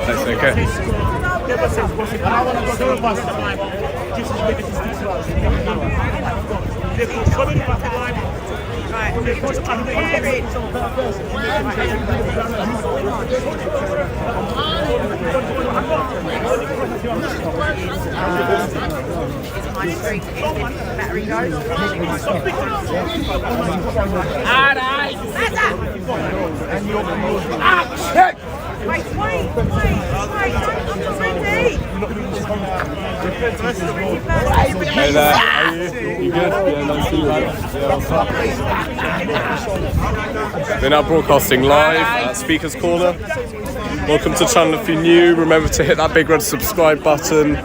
That's okay. Never says possible. I want to go to the bus line. Just as big as this thing. They've got so many buses line. Battery goes. Wait, I'm not ready. Hey there, how are you? You good? Yeah, nice to see you, man. Yeah, what's up? We're now broadcasting live at Speaker's Corner. Welcome to the channel if you're new. Remember to hit that big red subscribe button.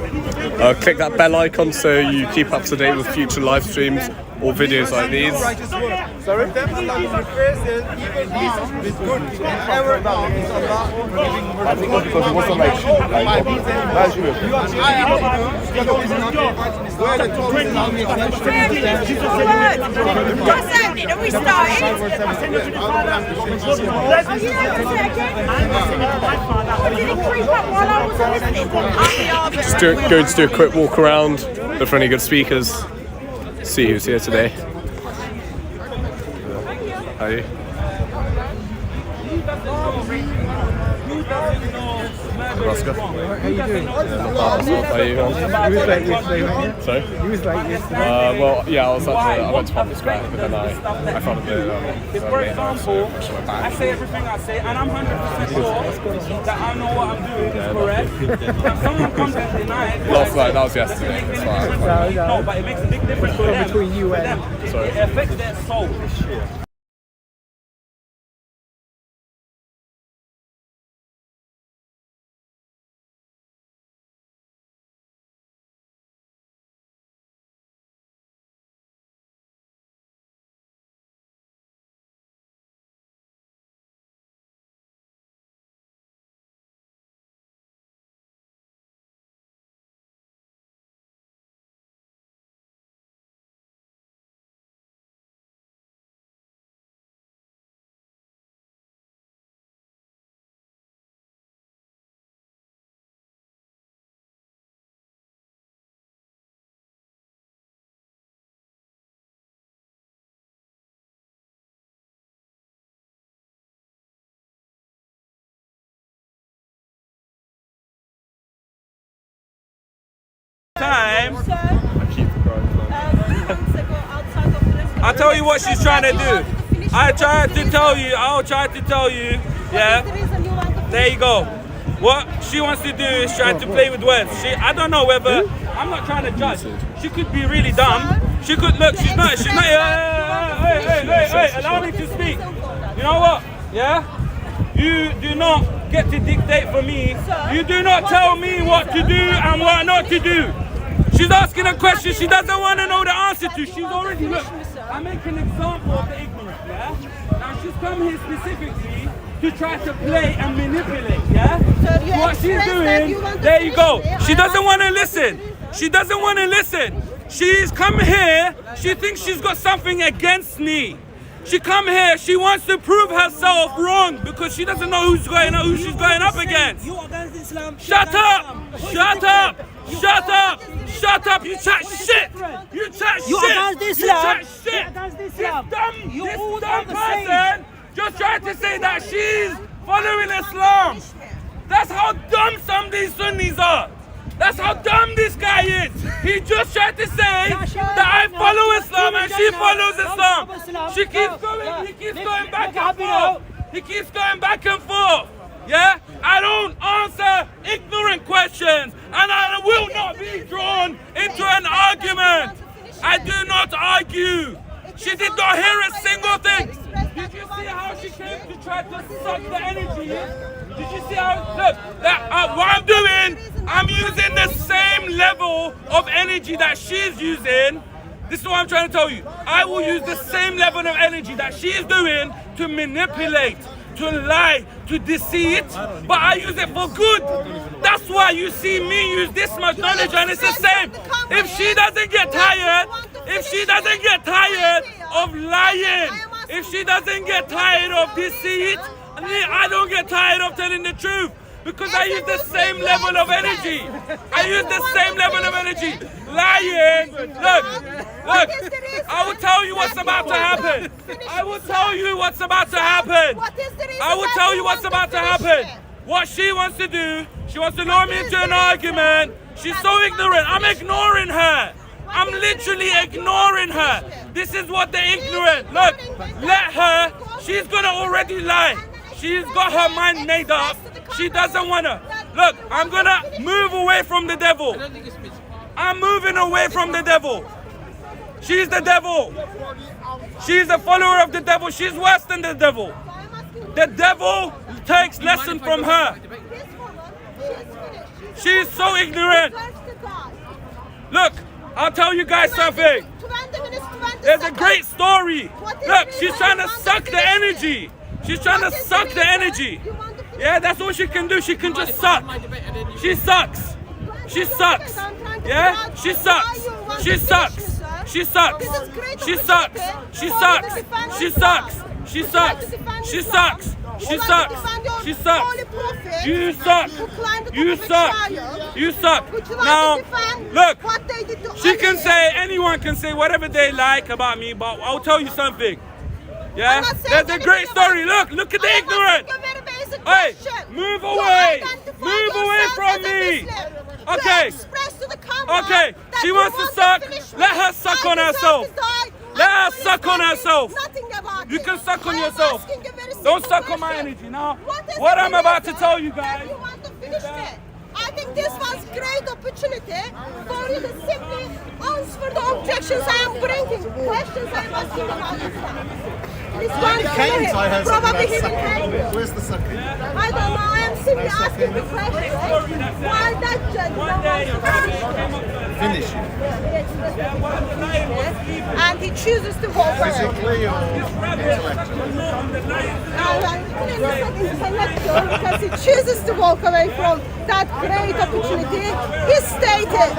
Click that bell icon so you keep up to date with future live streams or videos like these. Sorry? I think that's because he wants to make that's good. What's happening? Are we starting? Just going to do a quick walk around, look for any good speakers, see who's here today. How are you? Nebraska. How you doing? How are you? You was late yesterday, weren't you? Sorry? You was late yesterday. Well, yeah, I went to public square, but then I found a bit For example, I say everything I say, and I'm 100% sure that I know what I'm doing is correct. If someone comes and denies it, last night, that was yesterday. That's fine. no, but it makes a big difference for them. Between you and... It affects their soul. Time. I'll tell you what she's trying to do. I'll try to tell you, yeah. There you go. What she wants to do is try to play with words. I don't know whether, I'm not trying to judge. She could be really dumb. She could look, she's not, hey, allow me to speak. You know what, yeah? You do not get to dictate for me. You do not tell me what to do and what not to do. She's asking a question she doesn't want to know the answer to. She's already, look, I make an example of the ignorant, yeah? Now she's come here specifically to try to play and manipulate, yeah? What she's doing, there you go. She doesn't want to listen. She doesn't want to listen. She's come here, she thinks she's got something against me. She come here, she wants to prove herself wrong because she doesn't know who she's going up against. Shut up! Shut up! Shut up! Shut up! You chat shit! You chat shit! You chat shit! This dumb person just tried to say that she's following Islam. That's how dumb some of these Sunnis are. That's how dumb this guy is. He just tried to say that I follow Islam and she follows Islam. She keeps going, he keeps going back and forth. He keeps going back and forth. Yeah? I don't answer ignorant questions and I will not be drawn into an argument. I do not argue. She did not hear a single thing. Did you see how she came to try to suck the energy? Did you see how, look, what I'm doing, I'm using the same level of energy that she's using. This is what I'm trying to tell you. I will use the same level of energy that she is doing to manipulate, to lie, to deceive, but I use it for good. That's why you see me use this much knowledge and it's the same. If she doesn't get tired, of lying, if she doesn't get tired of deceit, I don't get tired of telling the truth. Because I use the same level of energy. I use the same level of energy. Lying. Look. I will tell you what's about to happen. I will tell you what's about to happen. I will tell you what's about to happen. What she wants to do, she wants to lure me into an argument. She's so ignorant. I'm ignoring her. I'm literally ignoring her. This is what they're ignorant. Look, let her. She's gonna already lie. She's got her mind made up. She doesn't wanna. Look, I'm gonna move away from the devil. I'm moving away from the devil. She's the devil. She's a follower of the devil. She's worse than the devil. The devil takes lesson from her. She's so ignorant. Look, I'll tell you guys something. There's a great story. Look, she's trying to suck the energy. She's trying to suck the energy. Yeah, that's all she can do. She can just suck. She sucks. She sucks. Yeah, she sucks. She sucks. She sucks. She sucks. She sucks. She sucks. She sucks. She sucks. She sucks. She sucks. You suck. You suck. You suck. Now, look, she can say, anyone can say whatever they like about me, but I'll tell you something. Yeah? There's a great story. Look at the ignorant. Hey, move away. Move away from me. Okay. Okay. She wants to suck. Let her suck on herself. Let her suck on herself. You can suck on yourself. Don't suck on my energy. Now, what I'm about to tell you guys. I think this was great opportunity for you to simply answer the objections I am bringing, questions I am asking about this stuff. This one probably hidden hand. Where's the second? I don't know, I am simply asking the question. Why that judge Finish it. and he chooses to walk away. Physically or intellectually? Intellectual, because he chooses to walk away from that great opportunity. He stated,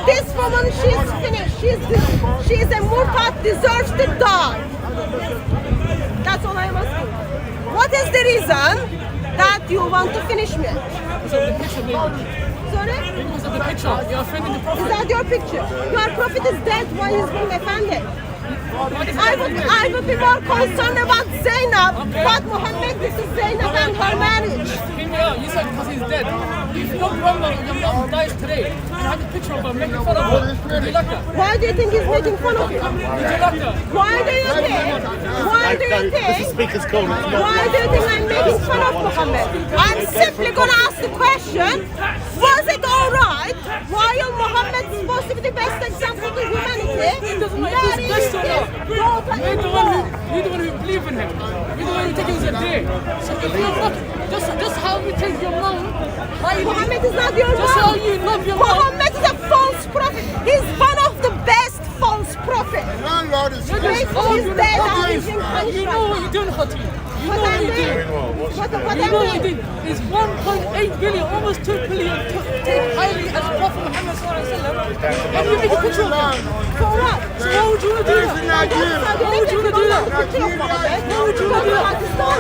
this woman, she's finished. She's a murtad, deserves to die. That's all I'm asking. What is the reason that you want to finish me? Because of the picture, maybe. Sorry? Because of the picture. You're offending the prophet. Is that your picture? Your prophet is dead. Why is being offended? I would be more concerned about Zainab, but Muhammad, this is Zainab and her marriage. You said because he's dead. If your brother, your mom dies today, you have a picture of her making fun of her. Would you like that? Why do you think he's making fun of you? Would you like that? Why do you think Speaker's corner. Why do you think I'm making fun of Muhammad? I'm simply going to ask the question, was it alright while Muhammad is supposed to be the best example to humanity? It doesn't matter if he's best or not. You're the one who believe in him. You're the one who think he was a deer. So if you're not, just how you take your mom, Muhammad is not your just mom. how you love your mom. Muhammad is a false prophet. He's one of the best false prophets. He's dead and he's being punished. You know what you're doing, Khati. You know what you're doing. What You know what you're doing. It's 1.8 billion, almost 2 billion take highly as Prophet Muhammad sallallahu alaihi wasallam. And you make a picture of him. For what? So why would you want to do that? Why would you want to do that? Why would you want to do that?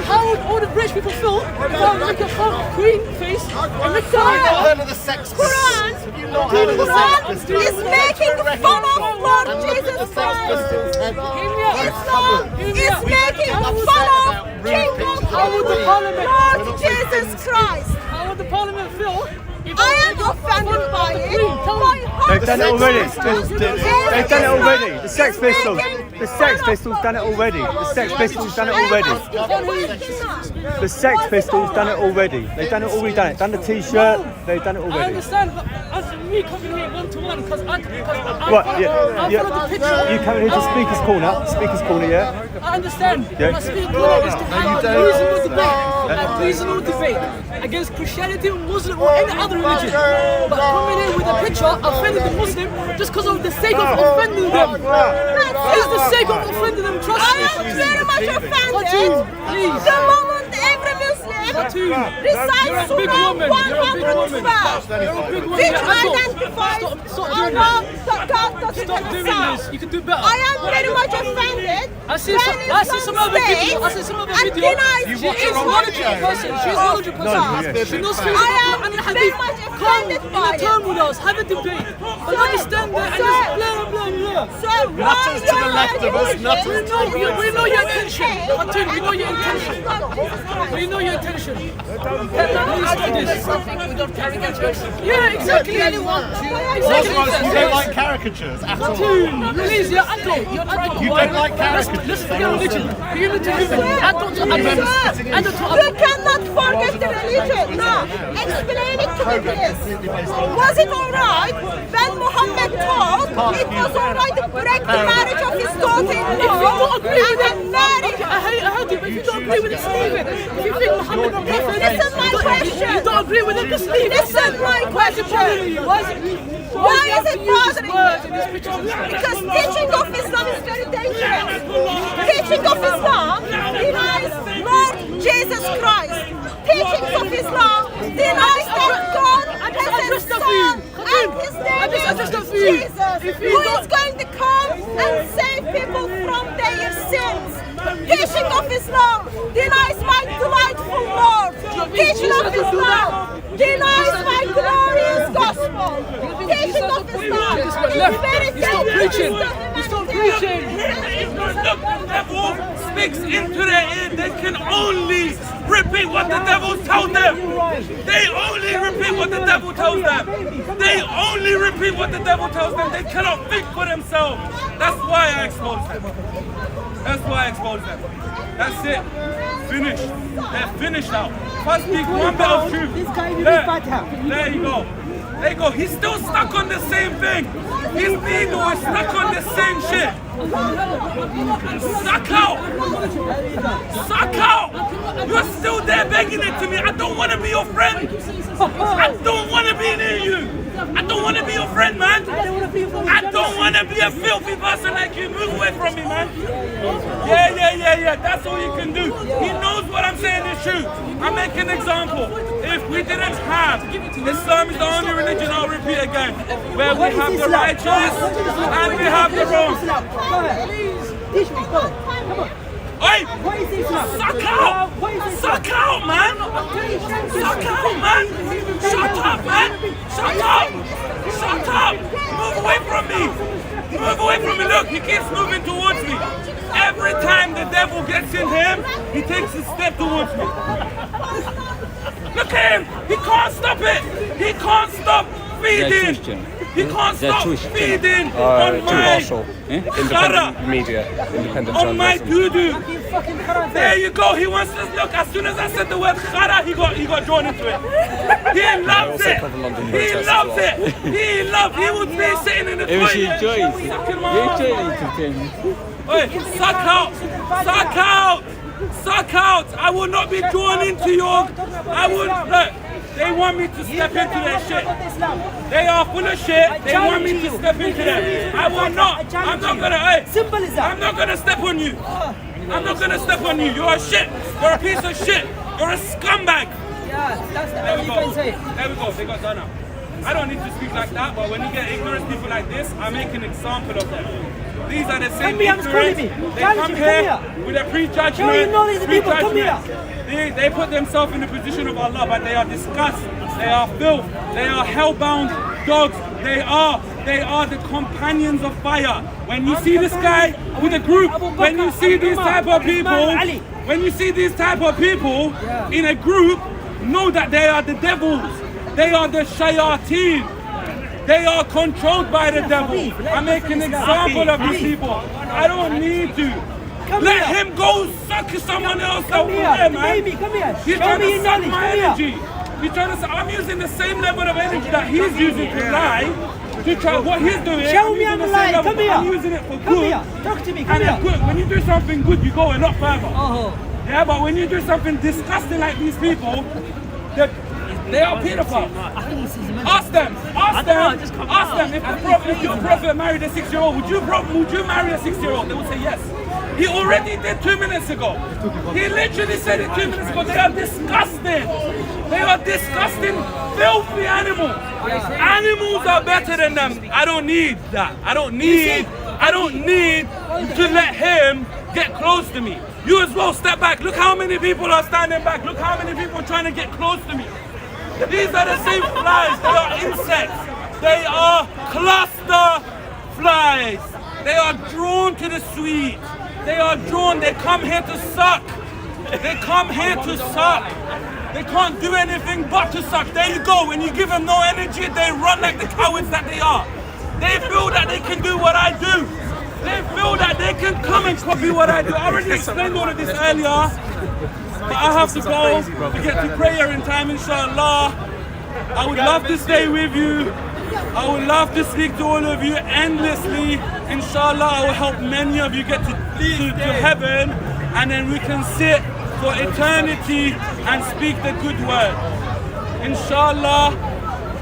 How would all the rich people feel if I make a whole green face and make Heard of the Sex Quran, Pistols? Have you not heard of the Sex Quran Pistols? is making fun of Lord Jesus Christ. Islam is making fun of King of How would the parliament? Lord Jesus Christ. How would the parliament feel if I am offended by it. My heart They've done it already. They've done it already. The Sex Pistols. The Sex Pistols done it already. The Sex Pistols done it already. The Sex Pistols done it already. They've done it already. Done the T-shirt. They've done it I already. understand, but as me coming here one-to-one, because I What? follow the picture. You coming here to Speaker's Corner? Speaker's Corner, yeah. I understand. Yeah. But speaking is to have a reasonable debate against Christianity, Muslim, or any other religion. But coming in with a picture offending the Muslim just because of the sake of offending them. It's the sake of offending them, trust I me. am very much offended. Please. The moment every Muslim Cartoon. Recite You're a big Surah woman. You're a big woman. 112. You're a big woman. Which You're an adult. identifies Stop doing Allah, this. God doesn't Stop doing this. You can do better. I am very much offended. I see some other videos. I see some other videos. She's knowledgeable person. She's knowledgeable person. She knows things I about am Quran and very Hadith. much Come offended in by a it. term with us. Have a debate. But not just stand there and just blah blah blah. So why Nutters to the left of us, nutters We know your intention. Cartoon, we know your intention. We know your intention. Please stop this. Yeah, exactly. You don't like caricatures at all. Cartoon, please, you're adult. You're adult. You don't like caricatures. Let's forget religion. You're into women. Adult to adult. Adult to You adult. cannot forget the religion. No. Explain it to me, please. Was it alright when Muhammad told it was alright to break the marriage of his daughter-in-law and then marry her? I heard you, but if you don't agree with it, leave it. If you think Muhammad not prophet, Listen my question. you don't agree with it, just leave it. Listen my question. Why is it bothering you? Because teaching of Islam is very dangerous. Teaching of Islam denies Lord Jesus Christ. Teachings of Islam denies that God has a son and his name is Jesus, who is going to come and save people from their sins. Teaching of Islam denies my delightful Lord. Teaching of Islam denies my glorious gospel. Teaching of Islam is very dangerous. You stop preaching. Look, the devil speaks into their ear. They can only repeat what the devil tells them. They only repeat what the devil tells them. They only repeat what the devil tells them. They cannot think for themselves. That's why I expose them. That's why I expose them. That's it. Finished. They're finished now. First speak one bit of truth. There you go. There you go. He's still stuck on the same thing. His needle is stuck on the same shit. Suck out. Suck out. You're still there begging it to me. I don't want to be your friend. I don't want to be near you. I don't want to be your friend, man. I don't want to be a filthy person like you. Move away from me, man. Yeah. That's all you can do. He knows what I'm saying is true. I make an example. If we didn't have Islam is the only religion, I'll repeat again, where we have the righteous and we have the wrong. Teach me, come on. Oi! Suck out! Suck out, man! Suck out, man! Shut up, man! Shut up! Shut up! Move away from me! Move away from me! Look, he keeps moving towards me. Every time the devil gets in him, he takes a step towards me. Look at him! He can't stop it! He can't stop feeding! He can't stop feeding on Too my partial. Independent media. Independent on my journalism. doo-doo. There you go. He wants to look. As soon as I said the word khara, he got drawn into it. He loves also it. cover London He protests as loves well. it. He would be sitting in the toilet. Sucking my arm. Oi, suck out. Suck out. Suck out. I will not be drawn into your. I would look. They want me to step into their shit. They are full of shit. They want me to step into them. I will not. I'm not gonna. Hey, I'm not gonna step on you. I'm not gonna step on you. You're a shit. You're a piece of shit. You're a scumbag. There we go. There we go. They got done up. I don't need to speak like that, but when you get ignorant people like this, I make an example of them. These are the same ignorant. They come here with a prejudgment. They put themselves in the position of Allah, but they are disgust. They are filth. They are hellbound dogs. They are the companions of fire. When you see this guy with a group, when you see these type of people, in a group, know that they are the devils. They are the shayateen. They are controlled by the devil. I make an example of these people. I don't need to. Let him go suck someone else over there, man. He's trying to suck my energy. He's trying to. I'm using the same level of energy that he's using to lie. To try what he's doing. Show me I'm lying. Come here. I'm using it for good. Come here. Talk to me. Come here. Good. When you do something good, you go a lot further. Yeah, but when you do something disgusting like these people, They are pedophiles. Ask them. If your prophet married a 6-year-old, would you marry a 6-year-old? They would say yes. He already did 2 minutes ago. He literally said it 2 minutes ago. They are disgusting. They are disgusting, filthy animals. Animals are better than them. I don't need that. I don't need to let him get close to me. You as well step back. Look how many people are standing back. Look how many people are trying to get close to me. These are the same flies. They are insects. They are cluster flies. They are drawn to the sweet. They are drawn. They come here to suck. They come here to suck. They can't do anything but to suck. There you go. When you give them no energy, they run like the cowards that they are. They feel that they can do what I do. They feel that they can come and copy what I do. I already explained all of this earlier. But I have to go to get to prayer in time, inshallah. I would love to stay with you. I would love to speak to all of you endlessly. Inshallah, I will help many of you get to heaven, and then we can sit for eternity and speak the good word. Inshallah,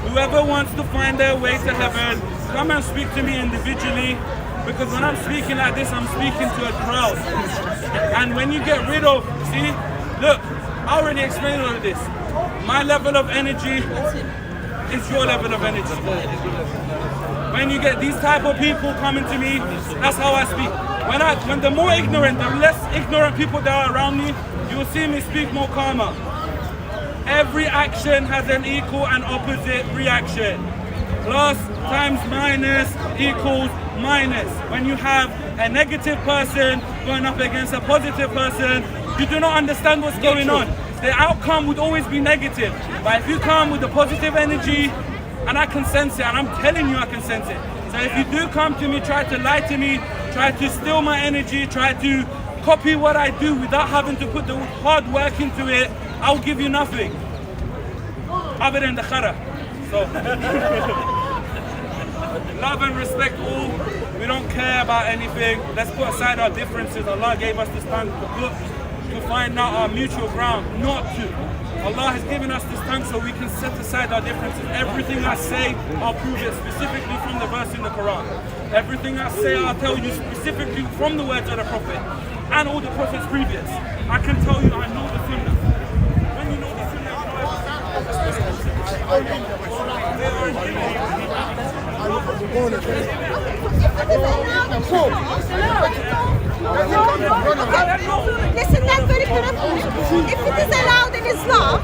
whoever wants to find their way to heaven, come and speak to me individually, because when I'm speaking like this, I'm speaking to a crowd. And when you get rid of, see, look, I already explained all of this. My level of energy is your level of energy. When you get these type of people coming to me, that's how I speak. When the more ignorant, the less ignorant people that are around me, you will see me speak more calmer. Every action has an equal and opposite reaction. Plus times minus equals minus. When you have a negative person going up against a positive person, you do not understand what's going on. The outcome would always be negative. But if you come with the positive energy, and I can sense it, and I'm telling you I can sense it. So if you do come to me, try to lie to me, try to steal my energy, try to copy what I do without having to put the hard work into it, I'll give you nothing. Other than the khara. So, love and respect all. We don't care about anything. Let's put aside our differences. Allah gave us this time to find out our mutual ground, not to. Allah has given us this tongue so we can set aside our differences. Everything I say, I'll prove it specifically from the verse in the Quran. Everything I say, I'll tell you specifically from the words of the Prophet and all the Prophets previous. I can tell you I know the Sunnah. When you know the Sunnah, listen, that's very correct. If it is allowed in Islam,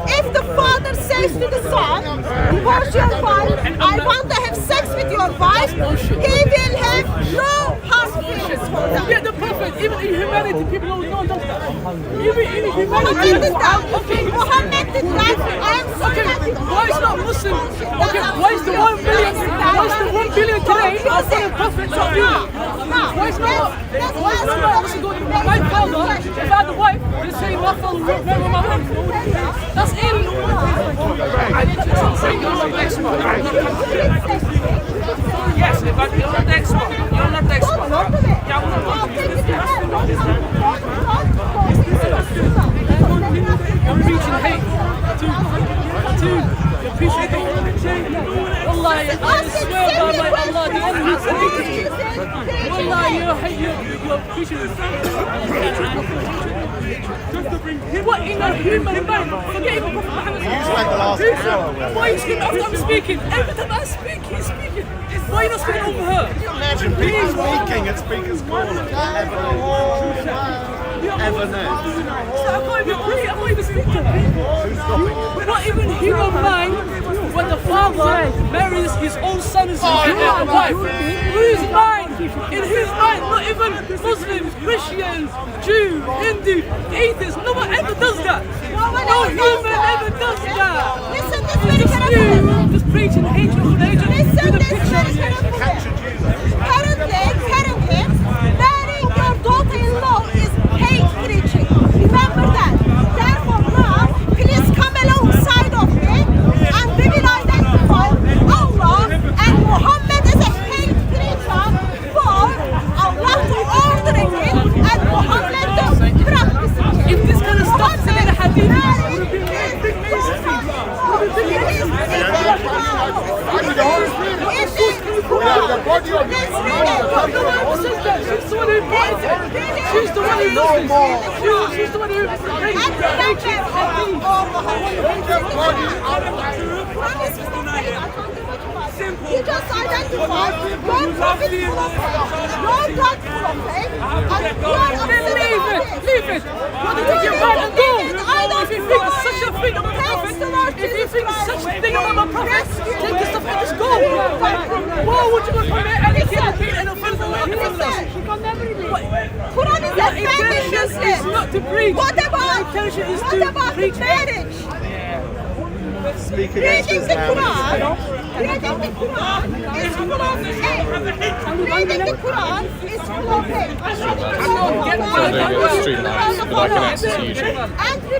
if the father says to the son, divorce your wife, I want to have sex with your wife, he will have no hard feelings for that. Yeah, the Prophet, even in humanity, people don't know that. Even in humanity. Okay, Muhammad did that. I am sorry. Okay, why is not Muslim? Okay, why is the 1 billion? Why is the 1 billion today not for the Prophet not doing it? Why is not? My father, if I had a wife, they say my father would marry my wife. That's alien. Yes, but you're not the expert. You're not the expert. You're preaching hate. You're preaching hate. Wallahi, I swear by my Allah, the enemy is hating you. Wallahi, you're preaching what in a human mind? Forget even Prophet Muhammad. Why are you speaking after I'm speaking? Every time I speak, he's speaking. Why are you not speaking over her? Can you imagine people speaking at Speaker's Corner? Ever know? I can't even breathe, I can't even speak to her. Not even human mind when the father marries his own son's wife. Whose mind? In whose mind? Not even Muslims, Christians, Jew, Hindu, atheists. No one ever does that. No human ever does that. Listen, It's just you just preaching hatred for hatred with a picture. Currently, marrying your daughter-in-law is hate preaching. Remember that. Therefore now, please come alongside of me and we will identify Allah and Muhammad as a hate preacher for Allah to ordering it and Muhammad to practice it. If this kind of stuff said in the hadith, it would have been Please, She's the one who You just identified your prophet, your God prophet, Leave it! What do you think you're going to do? If you think such a thing about my prophet, if you think such a thing about my prophet, take this stuff and just go! Why would you go from there and get and offend the Lord? Quran is a family Is not to preach. What about preach marriage? Speak against Reading us the now. Quran is full of hate. Reading the Quran is full of hate. I'm doing it stream live, but I can access YouTube.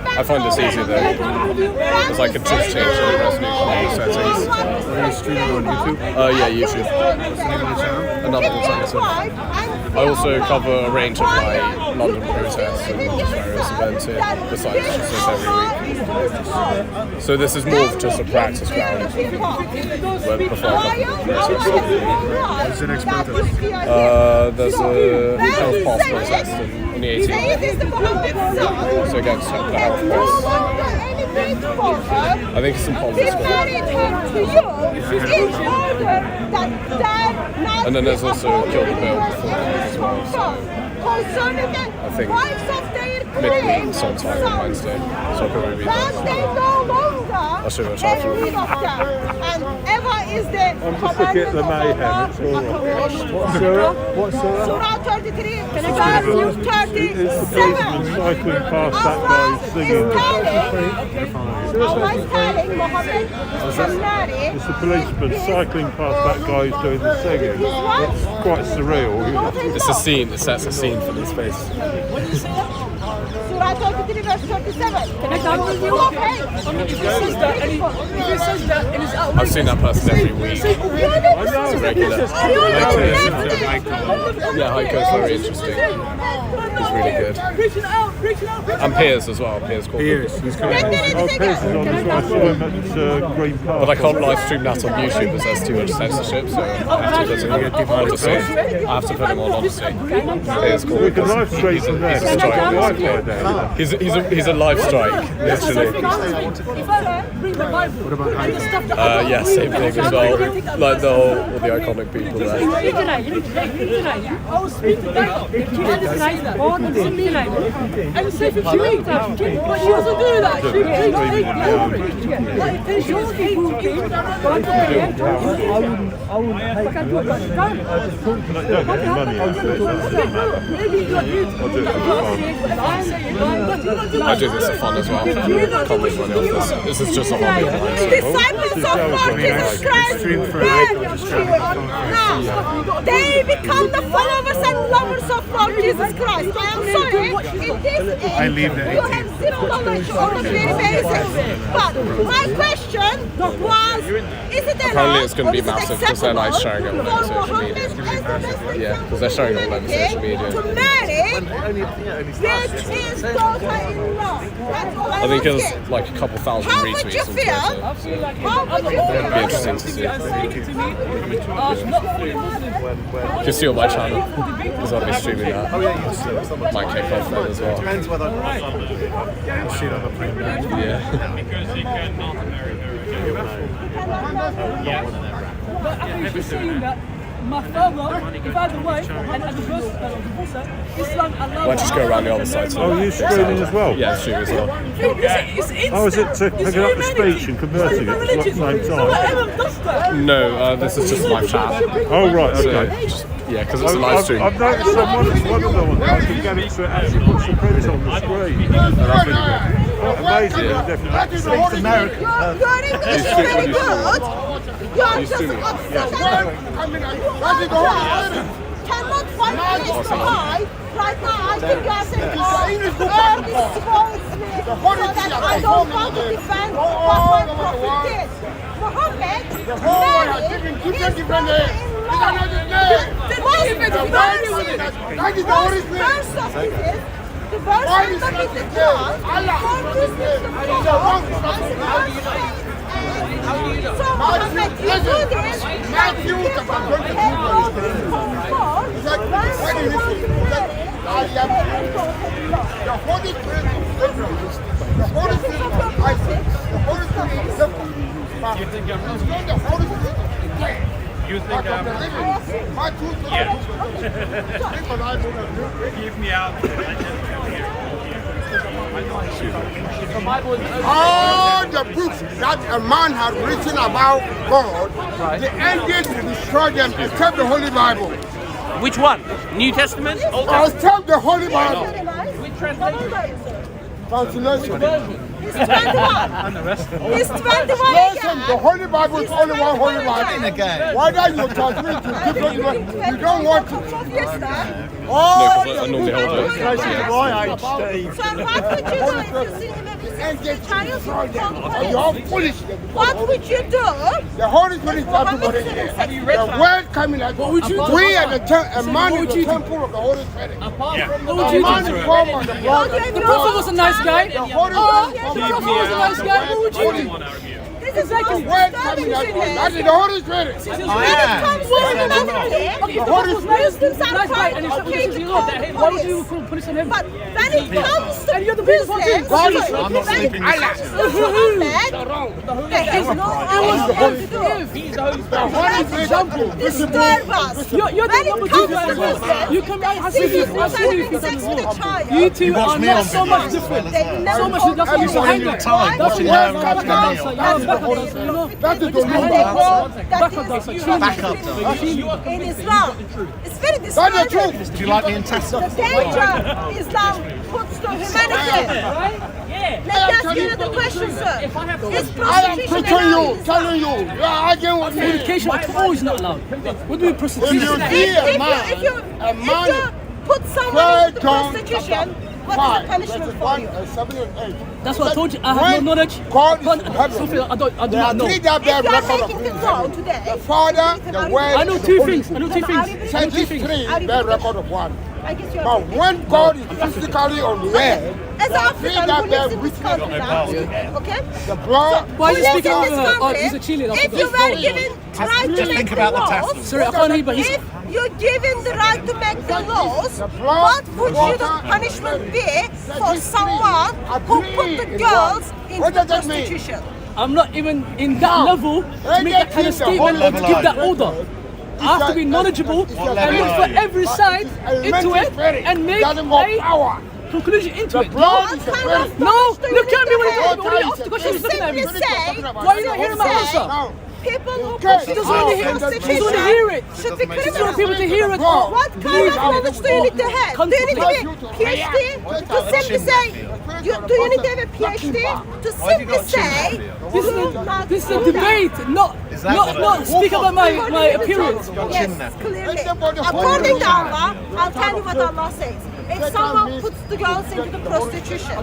I find this easier though, because I can just change the resolution settings. Are you streaming on YouTube? Yeah, YouTube. What's the name of the channel? Another alternative. I also cover a range of my London protests and various events here, besides just this every week. So this is more of just a practice ground before I cover the protests. What's the next protest? There's a health pass protest on the 18th. So against the health pass. I think it's in Poland and then there's also Kill the Bill before that as well. I think midweek sometime on Wednesday. So I'll probably be there. I'll show you what's after. I'm just looking at the mayhem, it's alright. What surah? What surah? Surah 33, It's the policeman cycling past that guy singing. It's the policeman cycling past that guy who's doing the singing. It's quite surreal, you know. It's a scene, it sets a scene for this place. Surah 33 verse 37. Can I dance with you? If he says that and it's outrageous. I've seen that person every week. I know, It's regular. Yeah, Hyde's very interesting. He's really good. Preaching out. And Piers as well, Piers Corcoran. Piers, he's coming. Oh, Piers is on as well. I saw him at Green Park. But I can't live stream that on YouTube because there's too much censorship, so I have to put him on Odyssey. I have to put him on Odyssey. Piers We can Corcoran. live straight from there. He's a Wi-Fi there. He's a live strike, literally. If I bring the Bible and the stuff that Yeah, same thing as well. Like all the iconic people there. I will speak to that. And say for you, but she doesn't do that. She preaches hate over it. Like, she just hates people. I wouldn't hate you. I just talk to you. Don't get any money out of it. Maybe you got you. I do this for fun as well. I can't make money off this. This is just a hobby of mine. Disciples of Lord Jesus Christ, now they become the followers and lovers of Lord Jesus Christ. I am sorry, in this age, leave the you have zero knowledge on a daily basis. But my question was, is it Apparently allowed it's going to be or is it massive because they're like sharing it all over acceptable social for media. Muhammad as the best Yeah, because they're sharing it all over social media. to marry his daughter-in-law? That's all I think it was asking. like a couple thousand How would you retweets on feel? Twitter. How would you It'd be feel? interesting to see. You can see on my channel because I'll be streaming that. Might kick off then as well. Depends whether I've seen on the premium. Yeah. But I think she's saying that my father, if I had a wife and I divorced her, Islam allowed Might just go around the other side. Oh, you streaming as well? Yeah, streaming as well. Oh, is it picking up the speech and converting it at the same time? No, this is just live chat. Oh, right, So, okay. yeah, because it's a live stream. I've noticed someone of them I can get it to actually put some credits on the screen. That's really good. Amazing, definitely. It's American. Your English is very good. You're just upset that cannot find place to hide. Right now, I think you are saying, oh, this spoils me, so that I don't want to defend what my prophet did. Muhammad married his the verse number in the Quran forgives the so Muhammad, you do this, and you give up the head of the when you want to marry The Holy Spirit of Israel. The Holy Spirit of Isaac. The Holy Spirit of Jacob. But it's not the Holy Spirit of the dead. You think But of the living. My two sons. keep me out? All the books that a man has written about God, the angels will destroy them except the Holy Bible. Which one? New Testament? Old Testament? Except the Holy Bible. Which translation? Translation. He's 21. He's 21 Listen, the again. Holy Bible is only one Holy Bible. Whether you transmit to different ones, you don't want to. No, because I normally hold it. So what would you do if you see him every single child? You're foolish. What would you do? The Holy Spirit is everybody here. The word coming out. would you do? We are the a man what is would the you do? temple of the Holy Spirit. What would A you man do? is formed by the blood. The prophet was a nice guy. The Holy The Spirit prophet was a nice guy. What would you do? This is Exactly. word coming out. That is the Holy Spirit. When it comes to humanity, Okay, the prophet was nice guy, and he said, okay this is to your Lord. call Why would police. you call police on him? But when it comes to And you're the biggest one too. business, God when is- it I'm not comes sleeping. to Muhammad, there is no It was the Holy to do. Spirit. The Holy Spirit. Disturb us. You're the When it number comes two guy to as well. business, You come out and this see is you. I've seen you having few sex times as with a well. child. You two watch are me not on so video. much different. They never So much, told that's why us you're so about angry. it. time Why? watching You're a them. backup dancer. You're a backup dancer, you know? That is the And Holy they Bible. go, that Backup is dancer. you. Backup dancer. In Islam. It's very That's the disturbing. truth. Do you like being tested? The danger Islam puts to humanity. Let me ask you another question, sir. Is I am prostitution preaching you, allowed? telling you. You are arguing with me. Fornication at all is not allowed. What do you mean If prostitution? you see a man, If you put someone into prostitution, what is the punishment for you? 7 and 8. That's what I told you. I have no knowledge. God is Upon in heaven. something I do There are not know. three that bear If you are record of making the me. throne today, The Father, the Word, I know and the two Holy things. I know two things. I Say know two these things. three bear record of one. I guess you're But when God is physically on the earth, as there are an three African that who bear lives in this witness. country now, okay? The blood, Why are you Who lives speaking in over this her? Oh, country, he's a cheerleader. if you were given the right to Just make think the about the laws, test. Sorry, I can't hear, but he's... if you're given the right to make the laws, what would you the punishment be for someone who put the girls into What does that mean? prostitution? I'm not even in that level to make that kind of statement or to give that order. I have to be knowledgeable and look for every side into it and make a conclusion into it. blood is the What kind spirit. of No, knowledge do you look need at me to when you have? talk. What are you asking? What are you You looking at me? simply say, Why are you not hearing my answer? No. people who Okay. put She doesn't want to hear it. She doesn't want to hear it. should be She doesn't want criminal. people to hear it. What kind of knowledge do you need to have? Do you need to be PhD to simply say? Do you need to have a PhD to simply say? This is a debate, not speak about my appearance. Yes, clearly. According to Allah, I'll tell you what Allah says. If someone puts the girls into the prostitution,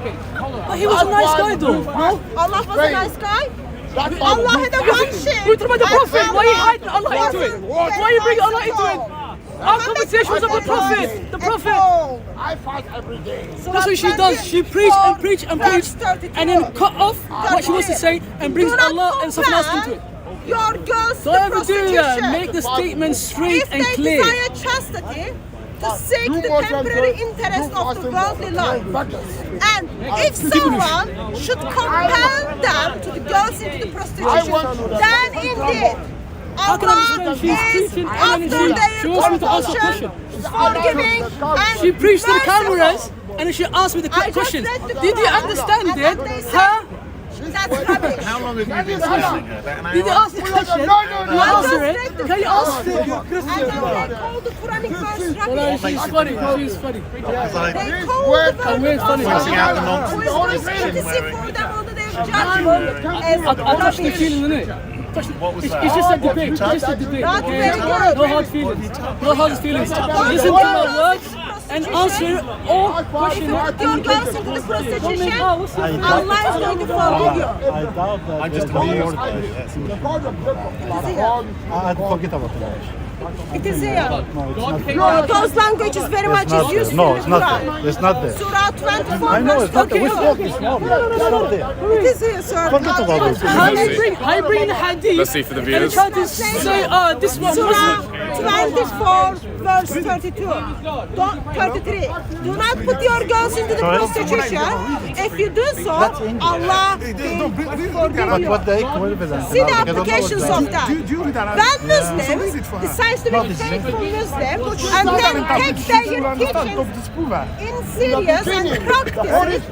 But he was a nice guy though. No? Allah was a nice guy. Allah had a one ship. We're talking about the Prophet. Why are you hiding Allah into it? wasn't Why are you bringing Allah into it? Our conversation was about the Prophet. The Prophet. I fast every day. That's what she does. She preach and preach and preach and then cut off what she wants to say and brings Allah and something else into it. Your girls Don't to ever do that. prostitution. Make the statement straight If and they clear. desire chastity, to seek the temporary interest of the worldly life. And if someone should compel them to go into the prostitution, then indeed How can I Allah understand? She's is preaching after and then their she wants me to ask a conversion, question. forgiving and She preached to the merciful. cameras and then she asked me the I just questions. read the Did you Quran, understand and it? then they said, Huh? That's rubbish. How long have you been listening? About an Did you hour? ask the question? You I answer just it. read the Can you Quran. ask it? And then they call the Quranic verse Well, rubbish. she's funny. She's funny. It's like They call the And we're funny. pointing out the nonsense. Who is responsible for them under their judgment as I touched the rubbish. feeling, innit? It's just a debate. It's just a debate. Not Okay? very good. No hard feelings. No hard feelings. Listen to my words and answer all If questions. you put your girls into the prostitution, Allah is going to forgive you. I doubt that. I'm just there's amused more- by it. I forget about the marriage. It is here. Those languages very much is used No, in it's the not Quran. there. It's not there. Surah 24 I know verse it's not there. 32. Which book is not there? It's not there. It is here, sir. Forget about this. I bring the hadith. Let's see for the And viewers. try to say, this one Surah Muslim. 24 verse 32. 33. Do not put your girls into the prostitution. If you do so, Allah will forgive But you. what the equivalent? See the applications of that. That Muslims decides to be Not faithful Muslim and then take their teachings in serious and practice.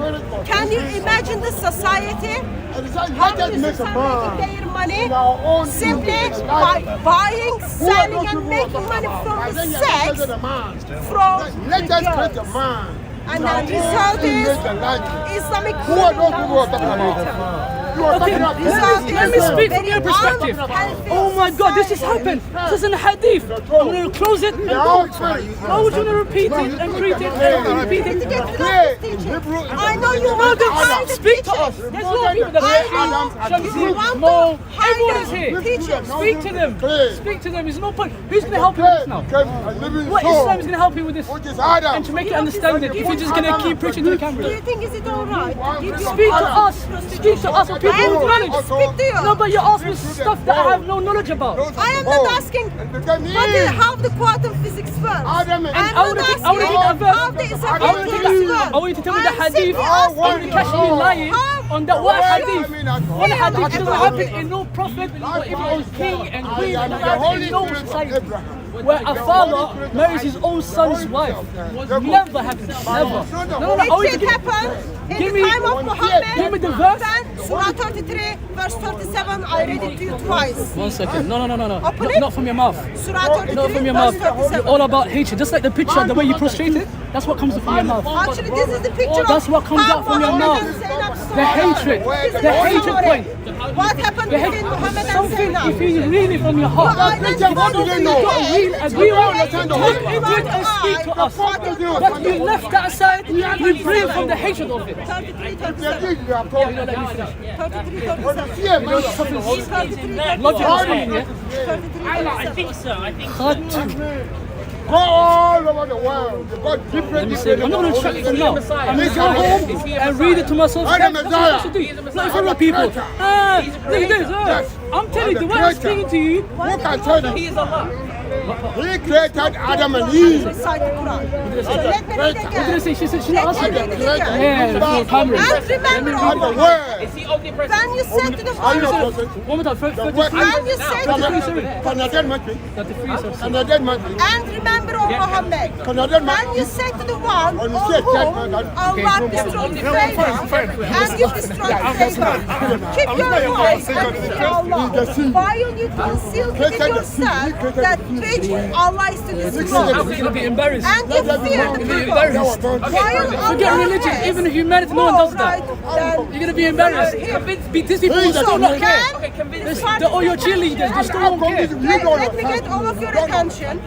Can you imagine the society? How do you society their money simply by buying, selling and making money from the sex from the girls? And the result is Islamic Okay, let me speak from your perspective. Oh my God, this has happened. This is in the hadith. I'm going to close it and go. Why would you want to repeat it and repeat it and repeat it? I know you want to hide the Speak to us. There's no people that Shamsi, Mo, everyone is here. Speak to them. Speak to them. There's no point. Who's going to help you with this now? What Islam is going to help you with this? And to make you understand it, if you're just going to keep preaching to the Do you camera. think is it alright? Speak to us. Speak to us. People I with am knowledge. trying to speak to you. No, but you're asking stuff that I have no knowledge about. I am not asking how the quantum physics works. I'm I not want to asking take that verse. how the Islamic I want you to tell me the I'm hadith. simply I want asking to catch you lying on that one hadith. One Yeah, hadith but doesn't happen in no prophet or even on king and queen and in no society. Where a father marries his own son's wife. Never happens. Never. No. I want you It to happened in give the me- time of Muhammad. give me the verse. Then Surah 33, verse 37, I read it to you twice. 1 second. No. Open it. Not from your mouth. Surah 33, Not from your verse mouth. 37. You're all about hatred. Just like the picture, the way you prostrate it, that's what comes from your mouth. Actually, this is the picture That's of what comes how out from your Muhammad mouth. and Zainab stood. The hatred. This is The hatred story. point. What happened The between Muhammad and something Zainab? if you really from your heart. What do you What do you know? Real agreement. Talk into it and speak to us. But you left that aside. You bring from the hatred of it. 33, 37. You know, let me finish. 33, 37. You know, something's 33, logic is coming, yeah? 33, I think so. I think so. Hard. Go all over the world. You've got different I'm not going to track it from now. I'm going to go home and read it to myself. I'm the That's what I should do. Not in front of people. Look at this. I'm telling you, the way I'm speaking to you, Who can tell you? He is Allah. He created Adam and Eve. Recite the Quran. So let me read what did I again. say? She said she's not Let me asking. read again. Yeah, there's no camera. And remember, And the when word. Is he omnipresent? you said to the Are you Father, not present? One more time. The word. 33. when you said to the Can I get monkey? 33, so Can I get monkey? and remember, O Muhammad, Can I get when monkey? you say to the one When you on say whom judgment, Allah destroyed the favor, and you destroyed the favor, keep your voice and fear Allah. Why you need to conceal within yourself that which Allah is to destroy? you're going to be embarrassed. And you fear the people. Embarrassed. Why you Forget religion. Even humanity, no one does that. You're going to be embarrassed. These people will still not care. They're all your cheerleaders. They still won't care. Let me get all of your attention.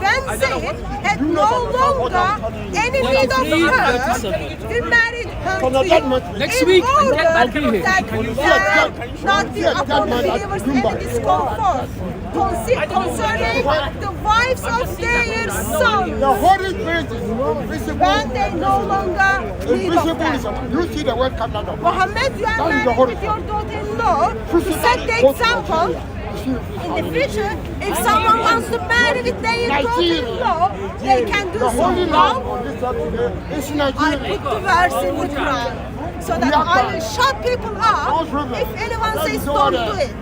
When Zayd had no longer any need of her, he married her to you. Next In week, order I'll be here. that not be upon believers any discomfort concerning the wives of their sons. The Holy Spirit is invisible. When they no longer need of Invisible them. is you see the word Canada. Muhammad, you are married with your daughter-in-law to set the example. In the future, if someone wants to marry with their daughter-in-law, they can do The so Holy now. Land on this earth is I Nigeria. put the verse in the Quran so that I will shut people up if anyone says don't do it.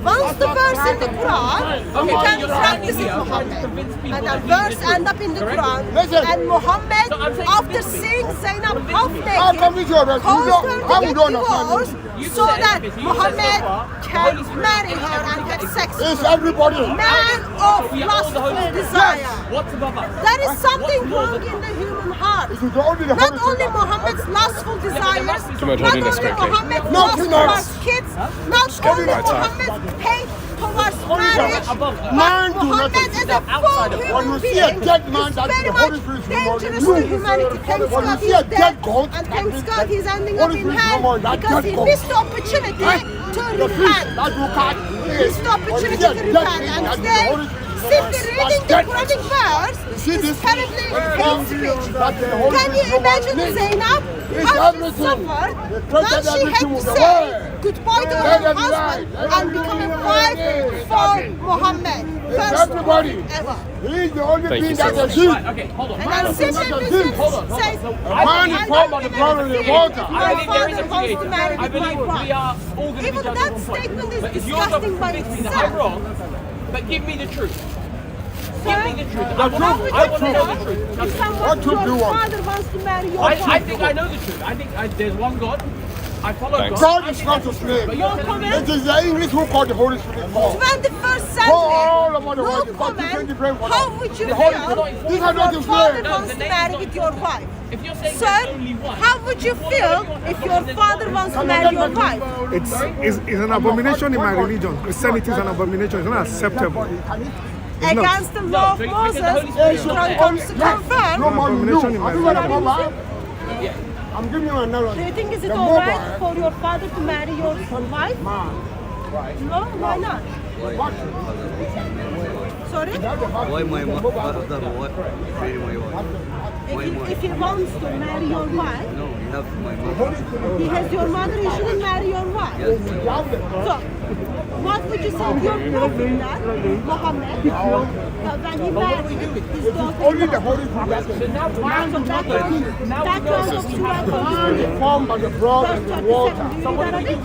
Once the verse in the Quran, you can practice it, Muhammad. And the verse end up in the Quran. And Muhammad, after seeing Zainab half How come naked, this your verse? caused How her you to don't get divorced so that Muhammad can marry her and have sex with It's her. everybody. Man of lustful desire. What's above us? There is something wrong in the human heart. It is only the Not Holy only Spirit. Muhammad's lustful desires, Come on, not holding this only quickly. Muhammad's No, lust no. towards kids, not only Muhammad's hate towards marriage, but Man do Muhammad nothing. as a full When you human see a being dead man, is that's very the much Holy Spirit is more than dangerous you. to humanity. Thanks When you God see he's a dead dead, goat, and thanks God he's ending Holy up in Spirit is hell more than because dead he goat. missed the opportunity to The fish repent. that you catch. Missed the opportunity to repent, and today simply reading the Quranic verse is terribly hate speech. Can you imagine Zainab? How she suffered when she had to say goodbye to her husband and becoming wife for Muhammad. First woman ever. He's the only Thank you thing so that can much. see. Okay, hold on. And then simply Muslims says, man is born by the blood of the water. my father wants to marry I with my believe we wife. are all going to be Even judged that on Friday. statement is But if you're disgusting by convincing that I'm itself. wrong, but give me the truth. Sir, Give me the truth. how I would want to you know feel the truth. if someone, What truth do you your want? father wants to marry your I wife? think I know the truth. I think there's one God. I follow Thanks. God. God is not a slave. But you're telling me It is the English who call the Holy Spirit. 21st Go all century, over the no world. God comment. different different for How them. would you The feel Holy if These are not your the father slave. wants to marry with your wife? if you're saying Sir, there's only one. how would you feel if your father wants to marry your wife? It's an abomination in my religion. Christianity is an abomination. It's not acceptable. Against the law of Moses, Quran comes to confirm. No man you. Abomination in my Have you got a religion. mobile? I'm giving you an Do analogy. you think is it The alright mobile. for your father to marry your wife? No, why not? Sorry? Why my father marry my wife? If he wants to marry your wife, No, you have my mother. he has your mother, he shouldn't marry your wife. So, what would you say to your prophet that, Muhammad, when he married his daughter? Only the Holy Spirit. Background of Surah Al-Qur'an. Formed by the blood Verse and the 27. water. Do you read Arabic?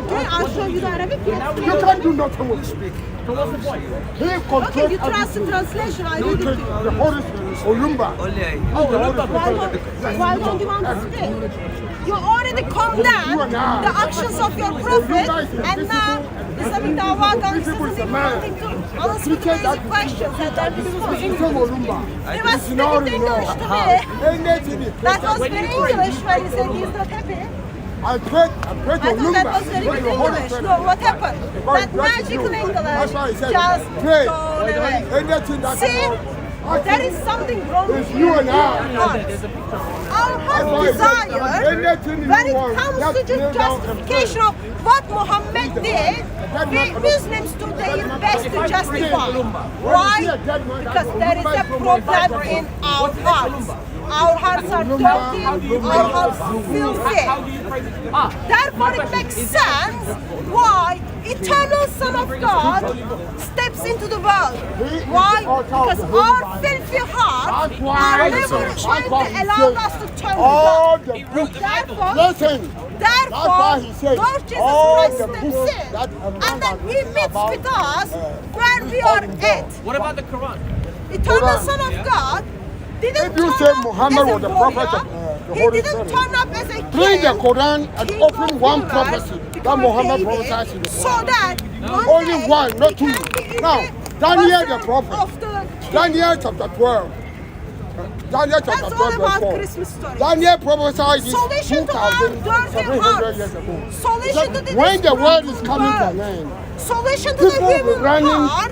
Okay, I'll show you the Arabic. Yes. You can't do nothing with speak. So what's the point? He Okay, controls you trust the translation, I read it to you. the Holy Spirit. Olumba. Only I. Why don't you want to speak? You already condemned the actions of your prophet, and now Islamic Dawah Gang isn't even wanting to answer the basic questions that they're discussing. He was speaking English to me. That was very English when he said he's not happy. I pray to I thought that was very good English. No, what happened? That magical English just gone away. Anything that See? There is something wrong with you and I. Our heart desire, when it comes to the justification of what Muhammad did, we Muslims do their best to justify. Why? Because there is a problem in our hearts. Our hearts are dirty, our hearts are filthy. Therefore it makes sense why eternal Son of God steps into the world. Why? Because our filthy hearts are never going to allow us to turn All to the God. books. Therefore, Listen. Therefore, he said, Lord Jesus all Christ the steps books in, that and then He meets with us where we are at. What about the Quran? Eternal Son of God didn't If you turn say up Muhammad as a was the prophet warrior. of the He Holy didn't Spirit. turn up as a Read king. the Quran and King open of one universe, prophecy that become a Muhammad baby, prophesied in the so Quran. that one Only day one, not he two. can be in Now, the Daniel the bosom prophet. of the king. Daniel chapter 12. Daniel chapter That's 12 all verse about 4. Christmas story. Daniel prophesied this Solution to our dirty 2,700 years hearts. ago. Solution to the When the world is destroyed coming to an world. end, Solution to the people will be human running heart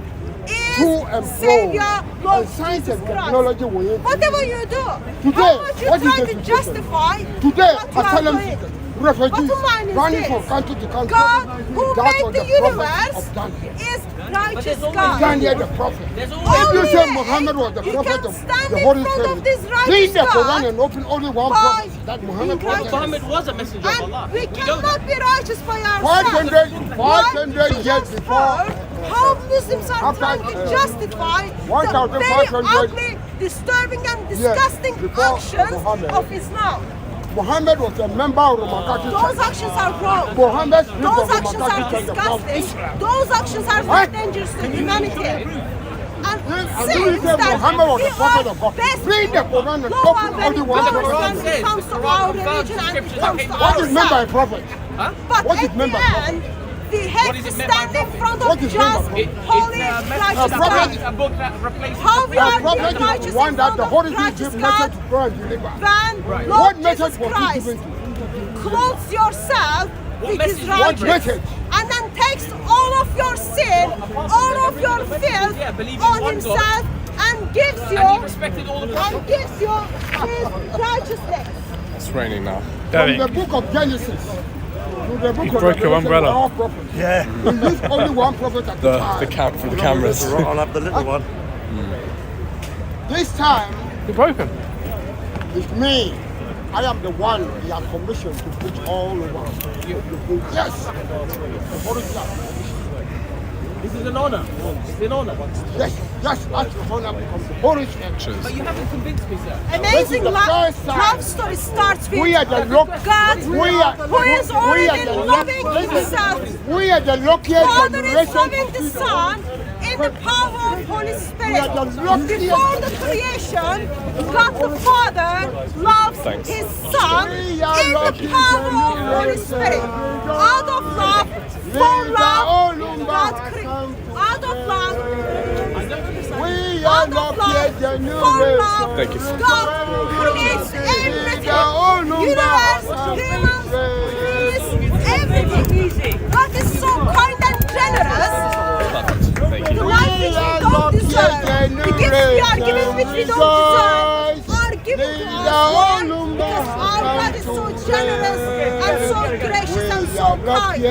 to and is fro, Savior, Lord and science Jesus and Christ. technology will increase. Whatever you do, Today, how much you what is try the to situation? justify Today, what you are asylum doing. seekers, refugees Bottom line is running this. from country to country. God, who That made was the the prophet universe, of Daniel. is righteous there's always God. Daniel the prophet. There's If always you Only say way Muhammad was the you prophet can of stand the in Holy front of Spirit, this righteous read the Quran God and open only one by prophecy that Muhammad being righteous. prophesied. Muhammad was a messenger of Allah. And we We know cannot that. be righteous by ourselves. 500 years before, How Muslims are after, trying to justify the 1,500 very ugly, disturbing and disgusting before actions Muhammad. of Islam. Muhammad was a member of Roman Catholic Those Church. actions are wrong. Muhammad split Those of Roman actions are Catholic Church from disgusting. Israel. Those actions are What? very dangerous to humanity. And And you since say that Muhammad was we the prophet are of God. best Read the Quran and low open and only very one glorious prophecy. when it comes to our religion and it comes to What is meant by a ourselves. prophet? But What is at meant the by prophet? end, we have What is to it meant by stand in prophet? front What of is meant by just prophet? holy, righteous prophet- God. A book that replaces How the we are A prophet being righteous is in one that front the of Holy Spirit righteous gives God message to go and deliver. when What Lord message Jesus was he Christ given to? clothes yourself with message? his What righteousness message? and then takes all of your sin, all of your filth Yeah, believe in on one himself and gives you And he respected all the prophets. and gives you his righteousness. It's raining now. From the book of Genesis to the book He of broke your Revelation, umbrella. all prophets. Yeah. He used only one prophet at the time. For the cameras. I'll have the little one. This time, You broken. it's me. I am the one he has commissioned to preach all over. Yes. The Holy Spirit. This is an honor. It's an honor. Yes, that's the honor becomes the Holy Spirit. But you haven't convinced me, sir. Amazing the love first time. love story starts with We are the look. God We are. who is already loving himself. We are the luckiest Father is generation. loving the Son in the power of Holy Spirit. We are the luckiest. Before the creation, God the Father loves Thanks. his Son in the power of Holy Spirit. Out of love, for love, God created. Out of love, We are out of luckiest love, for generation. love, Thank you. God creates everything. Universe, humans, trees, everything. God is so kind and generous. Thank The you. life which we don't deserve, the gifts we are given which we don't deserve, are given to us, Lord, because our God is so generous and so gracious and so kind.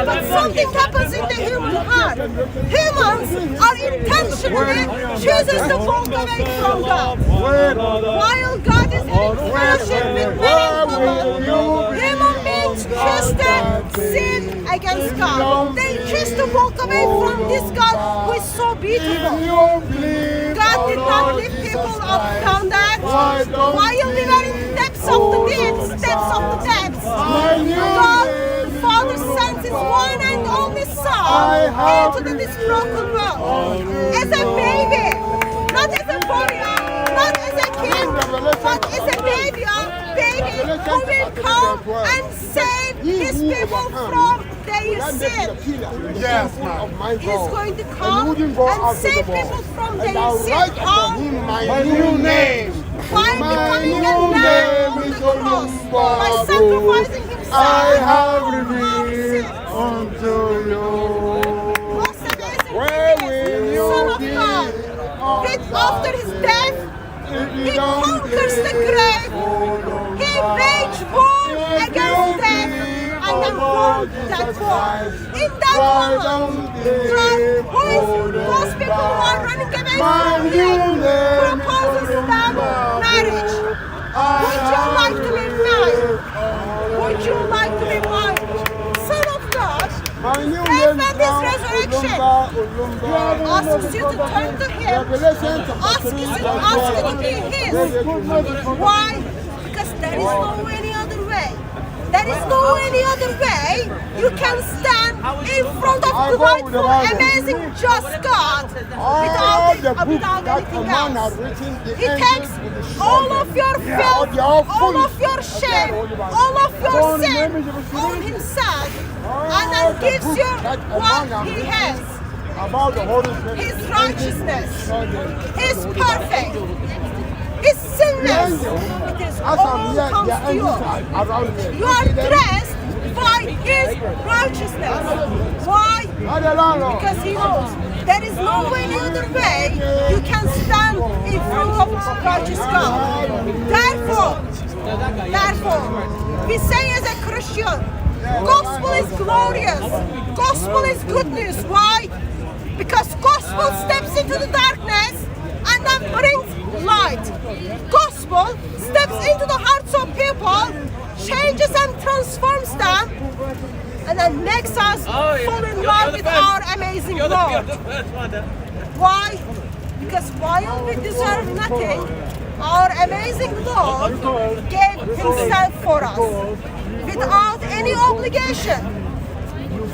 But something happens in the human heart. Humans are intentionally choosing to walk away from God. While God is in fellowship with many human beings choose to sin against God. They choose to walk away from this God who is so beautiful. God did not lift people up down there. While we were in the depths of the depths of the depths, God, Father sent His one and only Son into this broken world. As a baby, not as a warrior, not as a king, but as a baby who will come and save His people from their sin. Yes, He is going to come and save people from their sin. How? My new name. By becoming a lamb on the cross, by sacrificing Himself. I have for our revealed sin. unto you. Most amazing Where thing will is, you Son of be? God, with after His death, He conquers the grave. He waged war against death and then won that war. In that moment, God, who is those people who are running away from Him, proposes them marriage. Would you like to be mine? Would you like to be mine? Son of God, after this resurrection, asks you to turn to Him, asks you to be His. Why? Because there is no any other way. There is no any other way you can stand in front of the rightful, amazing, just God without anything else. He takes all of your filth, all of your shame, all of your sin on Himself and then gives you what He has. His righteousness is perfect. His sinless. It is all comes to you. You are dressed by His righteousness. Why? Because He knows there is no any other way you can stand in front of righteous God. Therefore, we say as a Christian, gospel is glorious. Gospel is good news. Why? Because gospel steps into the darkness and then brings light. Gospel steps into the hearts of people, changes and transforms them, and then makes us fall in love with our amazing Lord. Why? Because while we deserve nothing, our amazing Lord gave Himself for us without any obligation.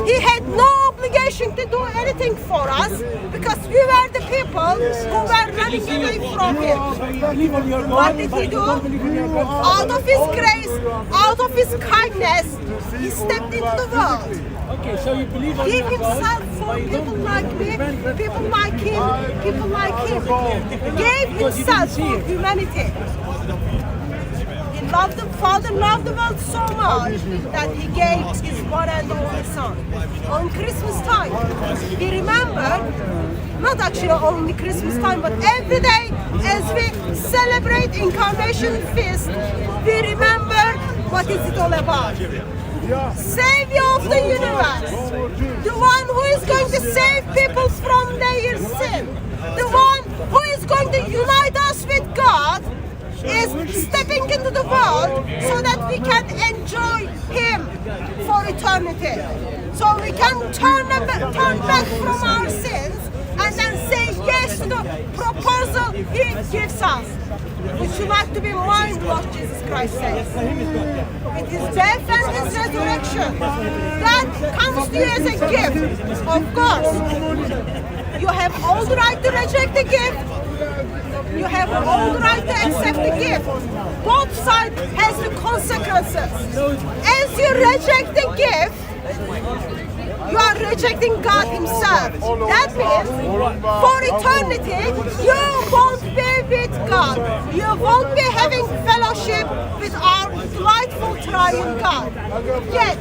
He had no obligation to do anything for us because we were the people who were running away from Him. What did He do? Out of His grace, out of His kindness, He stepped into the world. Gave Himself for people like me, people like Him, people like Him. Gave Himself for humanity. The Father loved the world so much that He gave His one and only Son. On Christmas time, we remember, not actually only Christmas time, but every day as we celebrate Incarnation Feast, we remember what is it all about. Savior of the universe, the one who is going to save people from their sin, the one who is going to unite us with God, is stepping into the world so that we can enjoy Him for eternity. So we can turn back from our sins and then say yes to the proposal He gives us. Would you like to be mine, Lord Jesus Christ says? With His death and His resurrection, that comes to you as a gift. Of course, you have all the right to reject the gift. You have all the right to accept the gift. Both sides has the consequences. As you reject the gift, you are rejecting God Himself. That means for eternity, you won't be with God. You won't be having fellowship with our delightful triune God. Yet,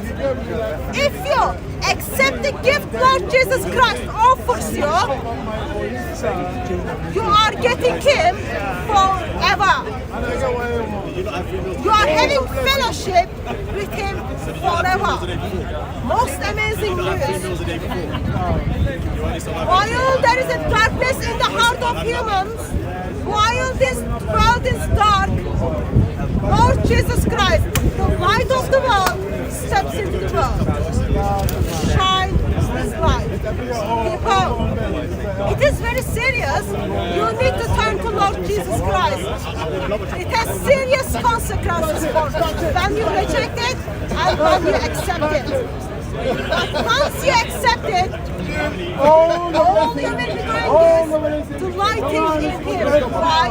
if you accept the gift Lord Jesus Christ offers you, you are getting Him forever. You are having fellowship with Him forever. Most amazing news. While there is a darkness in the heart of humans, while this world is dark, Lord Jesus Christ, the light of the world, steps into the world. Shine His light. People, it is very serious. You need to turn to Lord Jesus Christ. It has serious consequences for you when you reject it and when you accept it. But once you accept it, all you will be doing is delighting in Him. Why?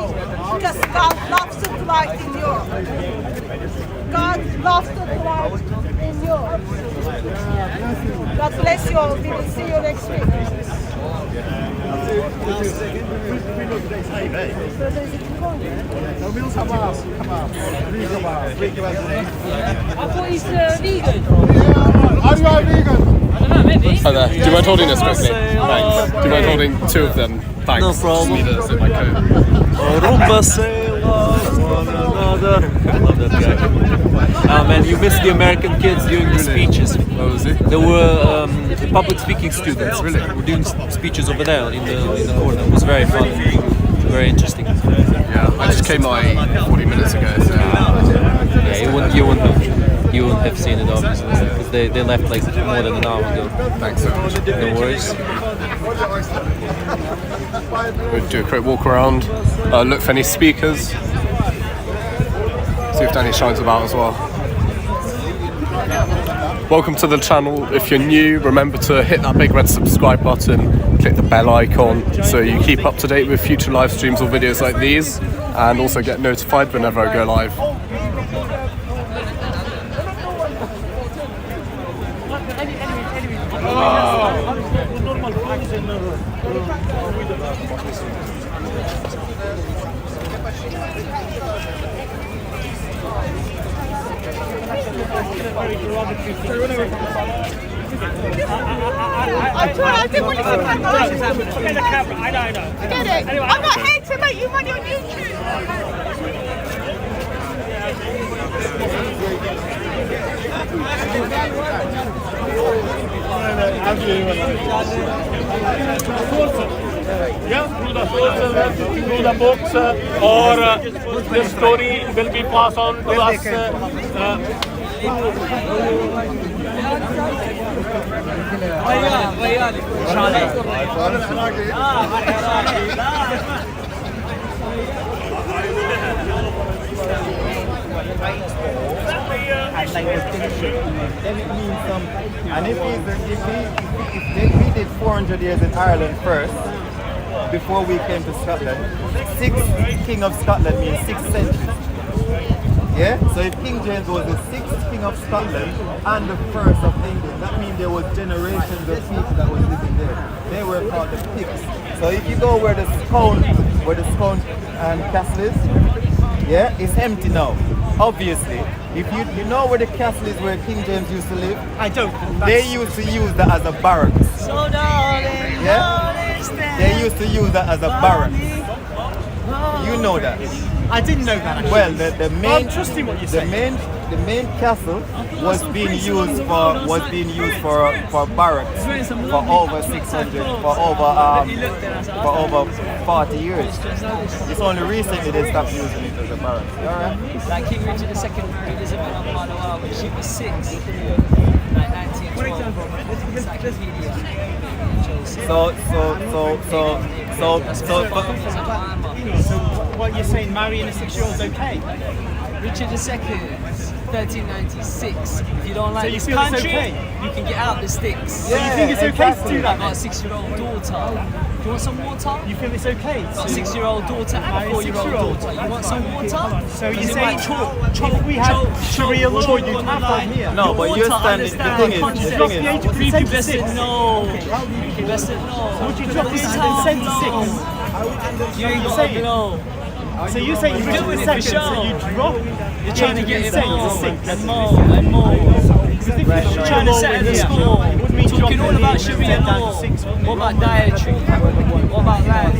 Because God loves to delight in you. God loves to delight in you. God bless you all. We will see you next week. I thought he's vegan. Are you a vegan? I don't know, maybe. Hi there. Do you mind holding this quickly? Thanks. Do you mind holding two of them? Thanks. No problem. Just need a zip my coat. Rumba sailors, one another. I love that guy. Ah man, you missed the American kids doing the speeches. What was it? There were public speaking students. Really? We're doing speeches over there in the corner. It was very fun. Very interesting. Yeah, I just came like 40 minutes ago. So. Yeah, you wouldn't have seen it obviously because they left like more than an hour ago. Thanks so much. No worries. We'll do a quick walk around, look for any speakers, see if Danny shines about as well. Welcome to the channel. If you're new, remember to hit that big red subscribe button, click the bell icon so you keep up to date with future live streams or videos like these, and also get notified whenever I go live. I'm not here to make you money on YouTube. Yeah, through the books, or the story will be passed on to us. Then it means something. And if we did 400 years in Ireland first, before we came to Scotland, 6th King of Scotland means 6 centuries. Yeah? So if King James was the 6th King of Scotland and the first of England, that means there was generations of people that was living there. They were called the Picts. So if you go where the Scone castle is, yeah, it's empty now. Obviously, if you know where the castle is where King James used to live, I don't. they used to use that as a barracks. So darling, Yeah? They used to use that as a barracks. You know that. I didn't know that actually. Well, the main, I'm trusting what you're the saying. main the main castle was being used for barracks for over 600 for over 40 years. It's only recently they stopped using it as a barracks. Alright? Like King Richard II, Elizabeth of Malawi, when she was 6, like 1912, encyclopedia. So what you're saying, marrying a 6-year-old's okay? Richard II, 1396. If you don't like So you this feel it's country, okay? you can get out the sticks. So you think it's okay to do that? I've got a 6-year-old daughter. Do you want some water? You feel it's okay? I've got a 6-year-old daughter and a 4-year-old daughter. You want some water? So you Is it say my if we had Sharia law, you'd have that here? No, but you're standing. The thing is, You best said no. You best said no. Would you drop the age of consent to 6? You ain't got to know. So you're saying you Doing reach it the for second, so sure. you drop You're trying to get it more to 6. and more and more. You're trying to set the score. Talking all about Sharia law. What about dietary? What about life?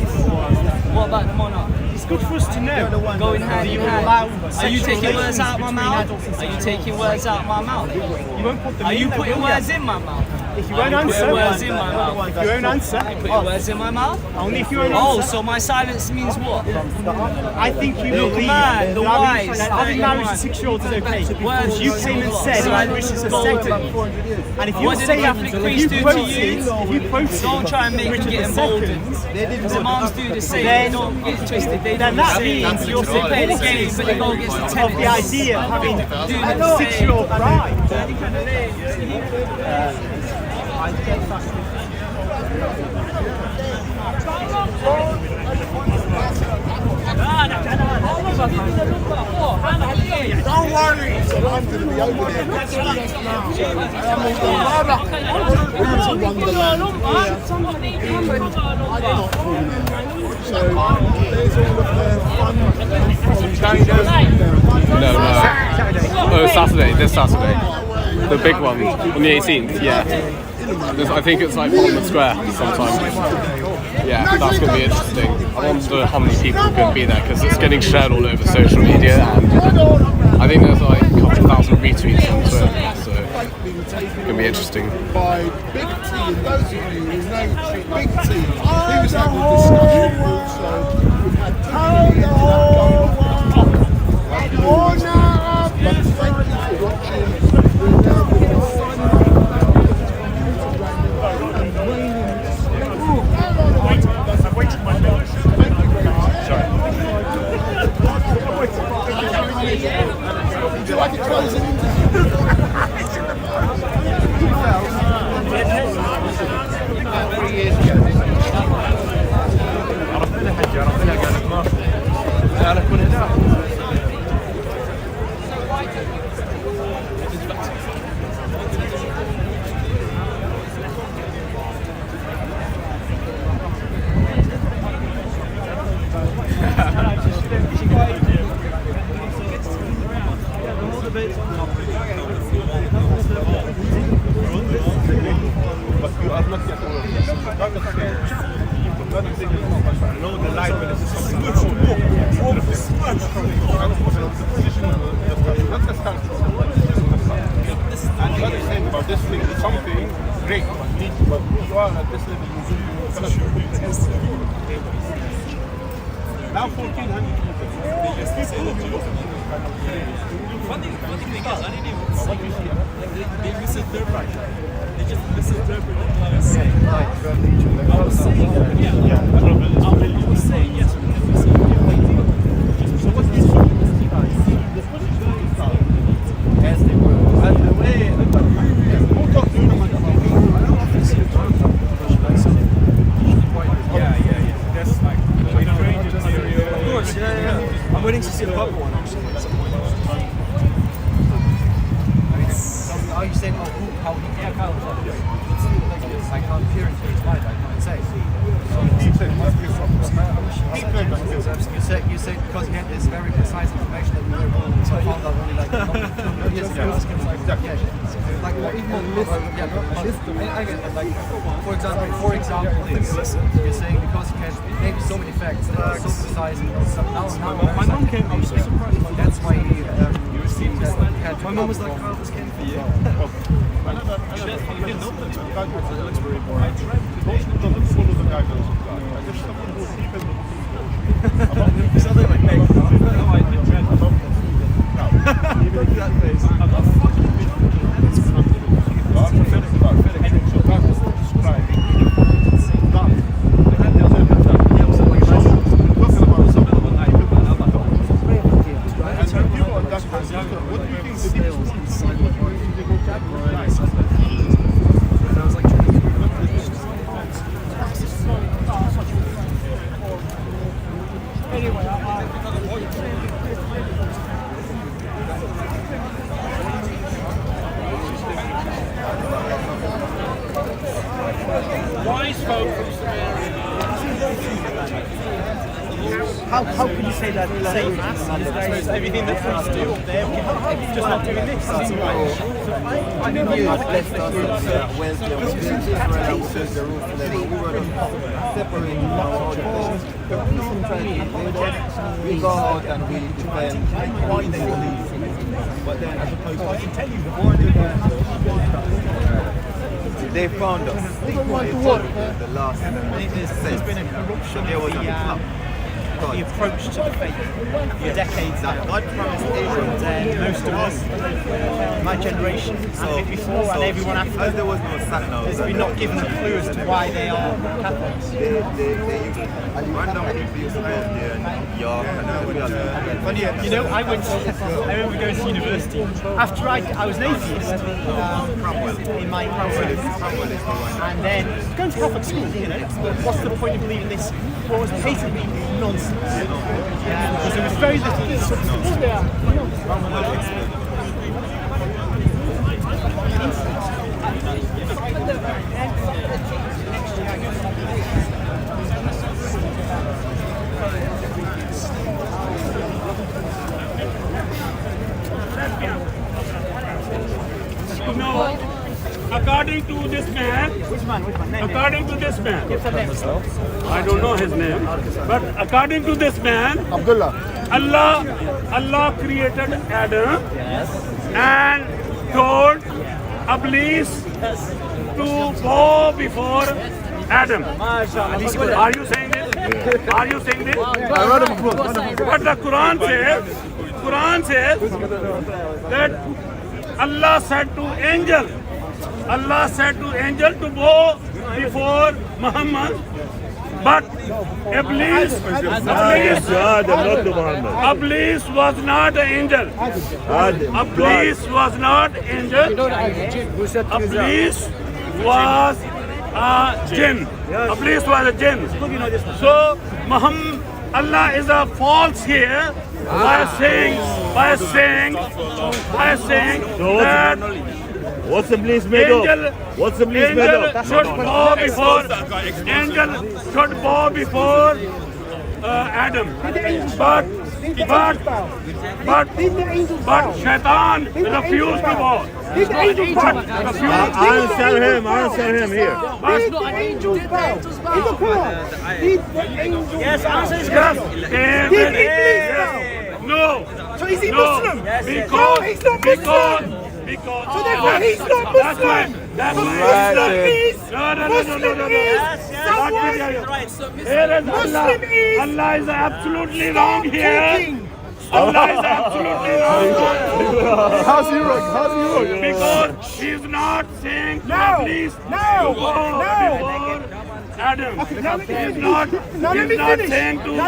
What about the monarch? It's good for us to know. Going hand in hand. Are you taking words out of my mouth? Are you taking words out of my mouth? You won't put them Are you in, putting will words you? in my mouth? If you won't answer, Putting words in my mouth. if you won't answer, Putting words in my mouth? only if you won't Oh, answer. so my silence means what? I think you Look, believe man, the having wise, having marriage to 31. 6-year-olds is okay. Words You came and said marriage is a second. And if you What did say the Catholic if priest you do quote to it, you? if you quote it, Don't try and make me Richard get II, emboldened. Because the moms do the same. Then- They don't get twisted. They then do that the same. means you're They play the game, but they go against the tennis. of the idea of having Doing a the same. 6-year-old bride. Don't worry. So I'm going to be over there next week. So there's all of the fun. No. Oh, Saturday. This Saturday. The big one on the 18th. Yeah. I think it's like Parliament Square sometime. Yeah, that's going to be interesting. I wonder how many people are going to be there because it's getting shared all over social media, and I think there's like a couple thousand retweets on Twitter, so it's going to be interesting. By Big T, and those of you who know Big T, he was having a discussion also. We've had two but thank you for watching. We're now going to sign off. Would you like a closing Now 1,400 Funny thing is, I didn't even see they misinterpreted. They just misinterpreted what I was saying. I was saying, yeah. I was saying, yes, we can do something. So what's this? The position is as they were. And the way, who talked to them? Yeah. That's like, of course, yeah. I'm waiting to see the bubble one actually. Are you saying how he can't count? I can't hear into his mind, I can't say. You say because he had this very precise information that we were able to find out only like years ago. Like even I get it. Like for example, you're saying because he can name so many facts that are so precise and stuff. Now my mom came. I was so surprised. That's why he My mum was like, "Oh, this came for you." Something like Meg. Wise folk from Samaria. How can you say that same everything that priests do, they're just not doing this? I didn't use blessed us with wealth and we built Israel, we built Jerusalem, we were separated from all the things. The reason trying to invade us, we go out and we defend why they believe. But then as opposed to, I can tell you, the 400 they found us. They found the last There's been a corruption of the approach to the faith for decades now. God promised Abraham, And most of us, my generation, and before, and everyone after, as there was no sat now, has been not given a clue as to why they are Catholics. they random people used to go there and York and Funny, you know, I remember going to university. After I was an atheist in my Cromwell, and then going to Catholic school, you know, what's the point of believing this? What was basically nonsense. Because there was very little substance. No, according to this man, according to this man, I don't know his name, but according to this man, Allah created Adam and told Iblis to bow before Adam. Are you saying this? Are you saying this? But the Quran says that Allah said to angel to bow before Muhammad, but Iblis was not an angel. Iblis was not angel. Iblis was a jinn. Iblis was a jinn. So Muhammad, Allah is a false here by saying that what's the bliss made of? What's the bliss made of? Angel should bow before Adam. But Shaitan refused to bow. Answer him here. Did the angels bow? In the Quran, did the angels bow? Yes, answer is Yes. Did Iblis bow? No. So is he No. Muslim? Because No, he's not Muslim. So therefore he's not Muslim. That's So right. Muslim is Muslim is Allah is absolutely wrong here. Allah is absolutely wrong. How's he wrong? Because he's not saying to Iblis to go before Adam. Now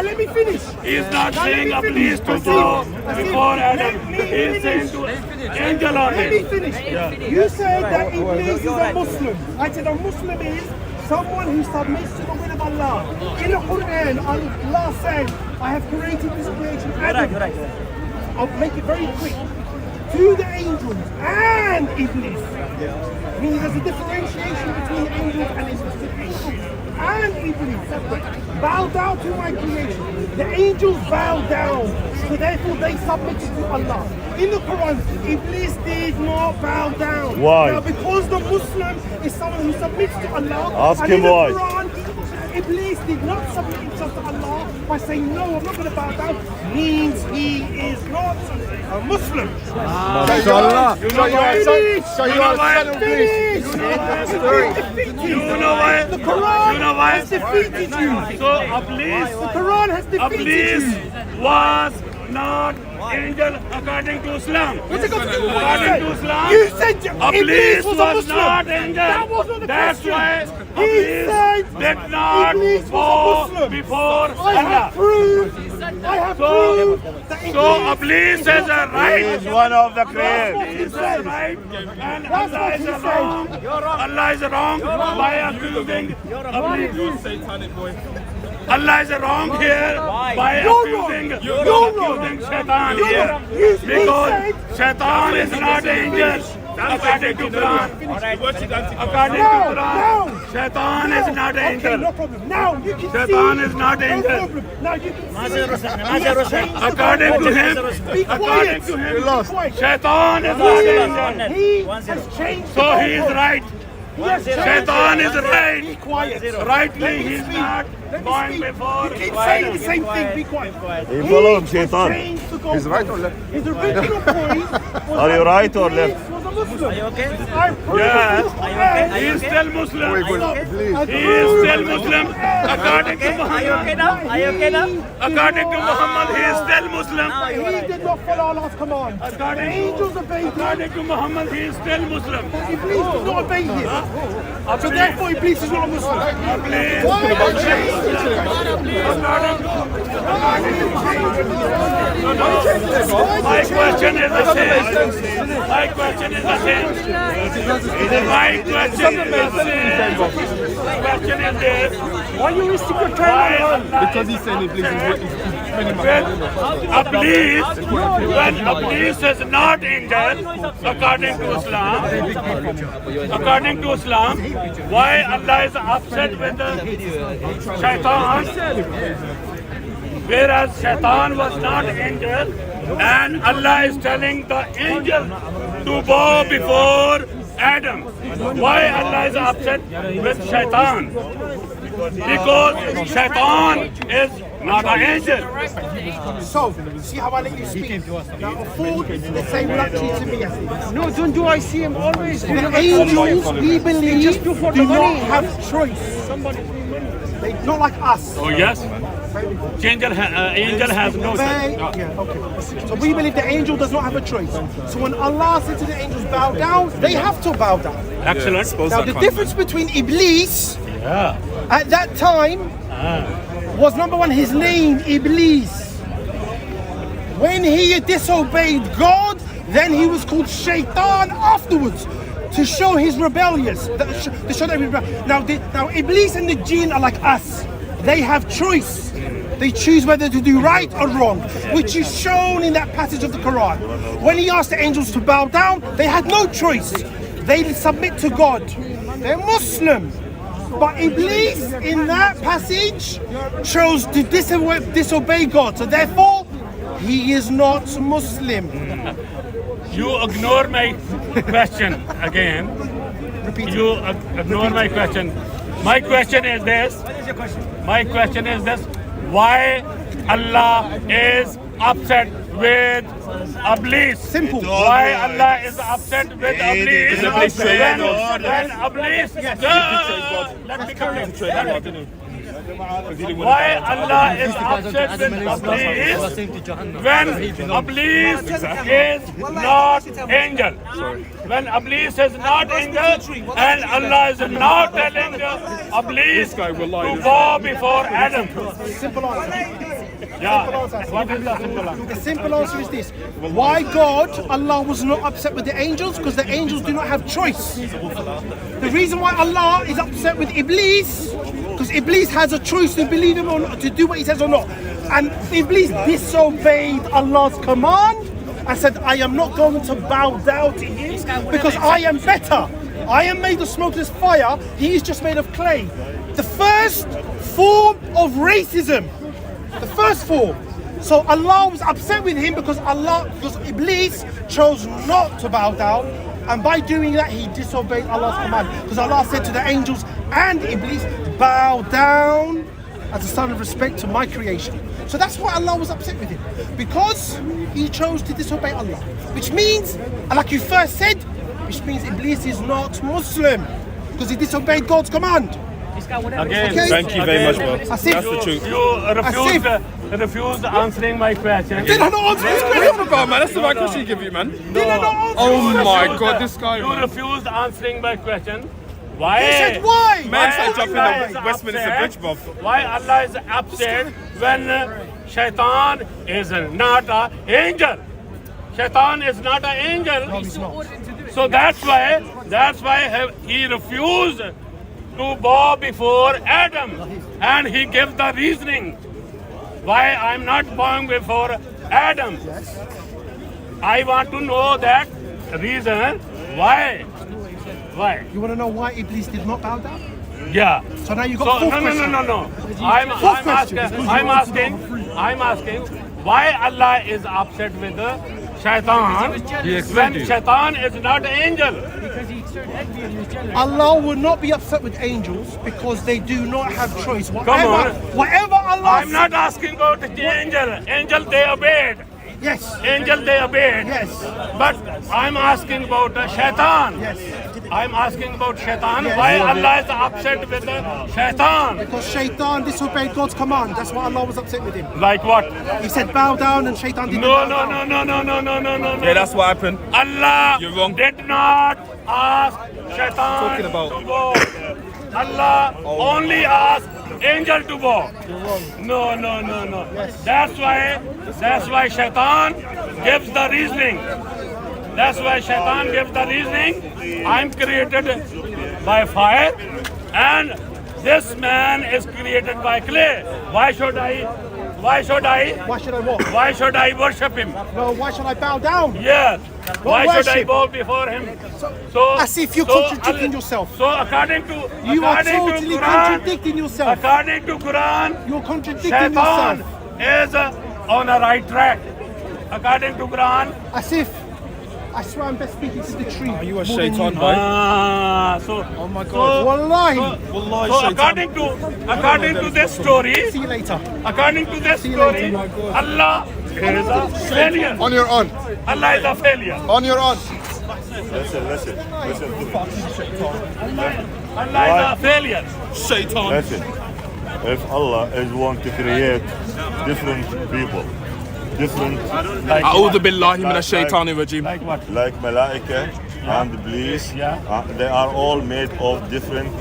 let me finish. He's not saying Iblis to go before Adam. He's saying to angel on Let me him. finish. You said that Iblis is a Muslim. I said a Muslim is someone who submits to the will of Allah. In the Quran, Allah said, I have created this creation. Adam. I'll make it very quick. To the angels and Iblis. Meaning there's a differentiation between angels and Iblis. The angels and Iblis bow down to my creation. The angels bow down. So therefore they submitted to Allah. In the Quran, Iblis did not bow down. Why? Now because the Muslim is someone who submits to Allah. Ask and him in the why. Quran, Iblis did not submit himself to Allah by saying, no, I'm not going to bow down, means he is not a Muslim. MashaAllah. So you are son of Iblis. You know why? The Quran You know why? has defeated you. So Iblis, The Quran has defeated Iblis you. was not angel according to Islam. What's it got to do with what According you to said? Islam, You said Iblis was a was Muslim. not angel. That wasn't the That's question. why He Iblis said did not Iblis was a bow Muslim. before I have Allah. proved that So Iblis is a right. He is one of the Iblis created. is a right, and Allah is wrong. Allah is wrong by accusing Iblis. Allah is wrong here by accusing Shaitan here, because Shaitan is not angel according to Quran. According to Quran, Shaitan is not Okay, angel. no problem. Now you can Shaitan see. is not No angel. problem. Now you can see. According to him, Be according quiet. to Be him, quiet. Shaitan is not angel. He has changed. So he is right. He has changed. Shaitan is Be right. quiet. Rightly, he is not going before. You keep saying the same thing. Be quiet. He follow him, Shaitan. changed the He's right or left? His original point was Are you that right or Iblis left? was a Muslim. Are you okay? I proved Yes, it. he is still Muslim. Please. He is still Muslim according to Are you okay Muhammad. now? Are you okay now? According to Muhammad, he is still Muslim. He did not follow Allah's command. The According, angels obeyed him. according to Muhammad, he is still Muslim. Iblis did not obey him. So therefore Iblis is not a Muslim. My question is the same. My question is the same. My question is the same. Question is this. Why are you wasting your Why time? because he's saying Iblis when Iblis is not angel, according to Islam, why Allah is upset with the Shaitan? Whereas Shaitan was not angel, and Allah is telling the angel to bow before Adam. Why Allah is upset with Shaitan? Because Shaitan is not an angel. So, see how I let you speak? Now afford the same luxury to me as this. No, don't I see him always? The angels, we believe, do not have choice. They not like us. Oh yes? Angel has no They, choice. yeah, okay. So we believe the angel does not have a choice. So when Allah said to the angels, bow down, they have to bow down. Excellent. Now the difference between Iblis at that time was number one, his name, Iblis. When he disobeyed God, then he was called Shaitan afterwards to show his rebellious. To show that now Iblis and the jinn are like us. They have choice. They choose whether to do right or wrong, which is shown in that passage of the Quran. When he asked the angels to bow down, they had no choice. They submit to God. They're Muslim. But Iblis in that passage chose to disobey God. So therefore, he is not Muslim. You ignore my question again. You ignore my question. My question is this. My question is this. Why Allah is upset with Iblis? Simple. Why Allah is upset with Iblis? When Iblis... Let me complete. Why Allah is upset with Iblis when Iblis is not angel? When Iblis is not angel and Allah is not telling Iblis to bow before Adam. Simple answer. Yeah. What is the simple answer? The simple answer is this. Why Allah was not upset with the angels? Because the angels do not have choice. The reason why Allah is upset with Iblis, because Iblis has a choice to believe him or not, to do what he says or not. And Iblis disobeyed Allah's command and said, I am not going to bow down to him because I am better. I am made of smokeless fire. He is just made of clay. The first form of racism. The first form. So Allah was upset with him because Iblis chose not to bow down. And by doing that, he disobeyed Allah's command. Because Allah said to the angels and Iblis, bow down as a sign of respect to my creation. So that's why Allah was upset with him. Because he chose to disobey Allah. Which means, like you first said, which means Iblis is not Muslim. Because he disobeyed God's command. Again, Okay? thank you very much, bro. Asif, That's the truth. You refused answering my question. Did I not answer this question? What about, man? That's the right question you give you, man. Did I not answer Oh this my question? God, this guy. You refused answering my question. Why? He said why? Man said Allah jump is in the Westminster upset? Bridge, bruv. Why Allah is upset when Shaitan is not an angel? Shaitan is not an angel. So that's why he refused to bow before Adam, and he gave the reasoning why I'm not bowing before Adam. I want to know that reason why. Why? You want to know why Iblis did not bow down? Yeah. So now you got fourth question. No. I'm asking why Allah is upset with the Shaitan when Shaitan is not an angel. Allah will not be upset with angels because they do not have choice. Come on. Whatever Allah I'm not asking about the angel. Angel they obeyed. Yes. Angel they obeyed. Yes. But I'm asking about the Shaitan. Yes. I'm asking about Shaitan. Yes. Why Allah is upset with the Shaitan? Because Shaitan disobeyed God's command. That's why Allah was upset with him. Like what? He said bow down and Shaitan didn't No. bow down. Yeah, that's what happened. Allah You're wrong. did not ask Shaitan Talking about- to bow. Allah only asked angel to bow. No. That's why Shaitan gives the reasoning. That's why Shaitan gives the reasoning. I'm created by fire and this man is created by clay. Why should I Why should I what? Why should I worship him? No, why should I bow down? Yes. Why should I worship. bow before him? So As if you're contradicting yourself. So according to You are according to totally Quran, contradicting yourself. according to Quran, You're contradicting Shaitan yourself. is on a right track. According to Quran. As if I swear I'm best speaking to the tree. Are you a shaitan, boy? Oh my God. Wallahi. Wallahi, So shaitan. according to this story, See you later. according to this you story, later. Allah is a failure. On your own. Allah is a failure. On your own. Listen to me. Allah is a failure. Shaitan. Listen, if Allah is want to create different people, different A'udhu billahi minash shaitani rajim. Like what? like Malaika and Iblis, they are all made of different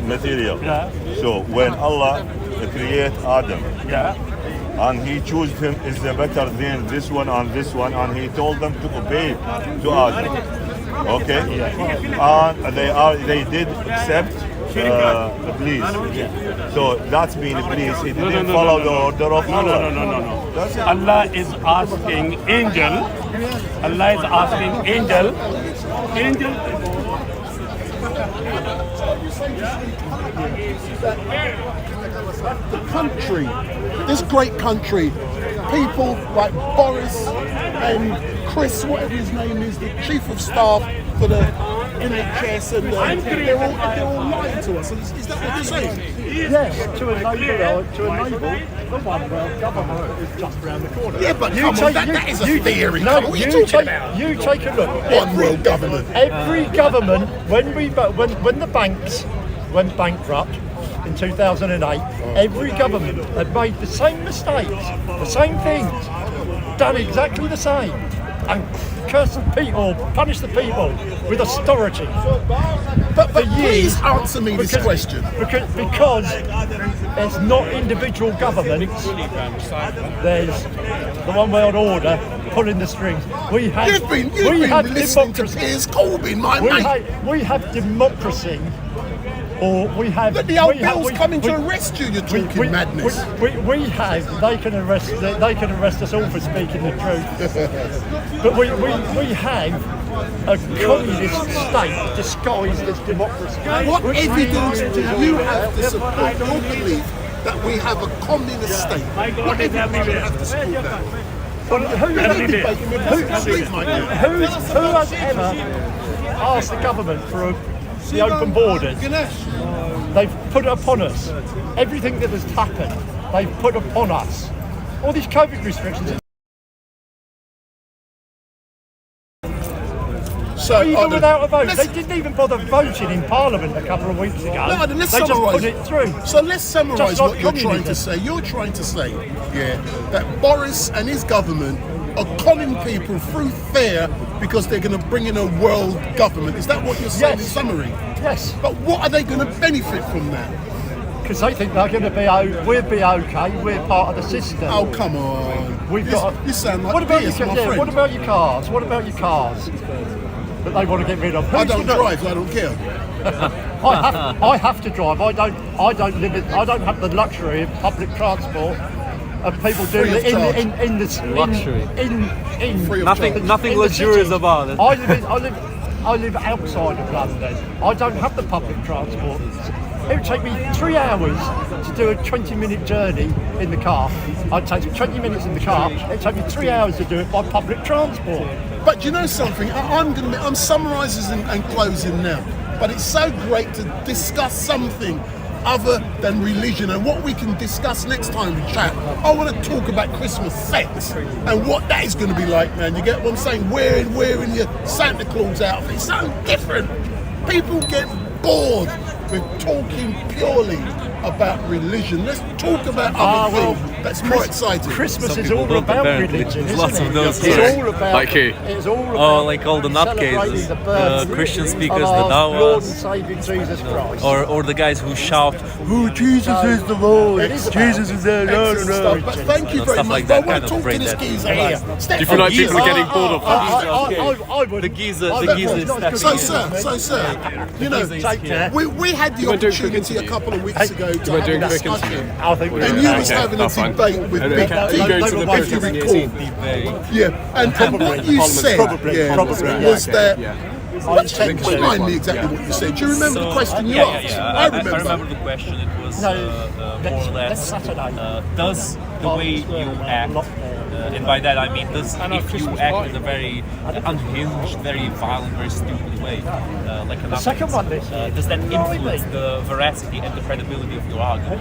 material. Yeah. So when Allah create Adam, Yeah. and he chose him is the better than this one and this one, and he told them to obey to Adam. Okay, and they did accept Iblis. So that's mean Iblis. He didn't follow the order of Allah. No. That's it. Allah is asking angel. Allah is asking angel. Angel. The country, this great country, people like Boris and Chris, whatever his name is, the chief of staff for the NHS, and they're all lying to us. Is that what you're saying? Yes, to enable the one world government is just round the corner. Yeah, but come on, that is a theory. No, Come on, what are you talking about? You take a look. One world government. Every government, when the banks went bankrupt in 2008, every government had made the same mistakes, the same things, done exactly the same, and cursed the people, punished the people with austerity. But for years. please answer me this question. Because there's not individual governments, there's the one world order pulling the strings. You've been listening to Piers Corbyn, my mate. We have democracy, or we have. But the old Bill's coming to arrest you. You're talking madness. We have. They can arrest us all for speaking the truth. But we have a communist state disguised as democracy. What evidence do you have to support your belief that we have a communist state? What evidence do you have to support that? You're debating with the street, mate. Who has ever asked the government for the open borders? They've put it upon us. Everything that has happened, they've put upon us. All these COVID restrictions. So, even without a vote, they didn't even bother voting in Parliament a couple of weeks ago. No, let's they just summarise put it through. So let's summarise Just like what you're trying to communism. say. You're trying to say, that Boris and his government are conning people through fear because they're going to bring in a world government. Is that what you're saying in summary? Yes. But what are they going to benefit from that? Because they think they're going to be, we'll be okay. We're part of the system. Oh, come on. You sound like what about Piers, your, my yeah, friend. What about your cars? What about your cars that they want to get rid of? I don't drive, so I don't care. I have to drive. I don't have the luxury of public transport. Of people doing it in the Luxury. Nothing in luxurious the city. about it. I live outside of London. I don't have the public transport. It would take me 3 hours to do a 20-minute journey in the car. I'd take 20 minutes in the car. It'd take me 3 hours to do it by public transport. But you know something? I'm summarising and closing now. But it's so great to discuss something other than religion, and what we can discuss next time we chat. I want to talk about Christmas sets and what that is going to be like, man. You get what I'm saying? Wearing your Santa Claus outfit. It's something different. People get bored with talking purely about religion. Let's talk about other things that's more exciting. Christmas is all about religion, isn't Lots it? of those. It's all about. Like who? It's all about. Like all the nutcases, celebrating the birth Christian speakers, of the our Lord and Dawas, Saviour Jesus Christ. or the guys who shout, "Oh, Jesus is the Lord! It is Jesus is there!" No, no, no. But thank you very Stuff much. like that, I want kind to of talk to brain this dead. geezer here. Do you feel like people are getting bored of that? The geezer is stepping So, in. sir, you know, we had the opportunity a couple of weeks ago to have a discussion, and you was having a debate with Big T, if you recall. Yeah, and what you said was that. Remind me exactly what you said. Do you remember the question you asked? I remember. I remember the question. It was more or less, does the way you act, and by that I mean, if you act in a very unhinged, very violent, very stupid way, like an does that influence the veracity and the credibility of your argument?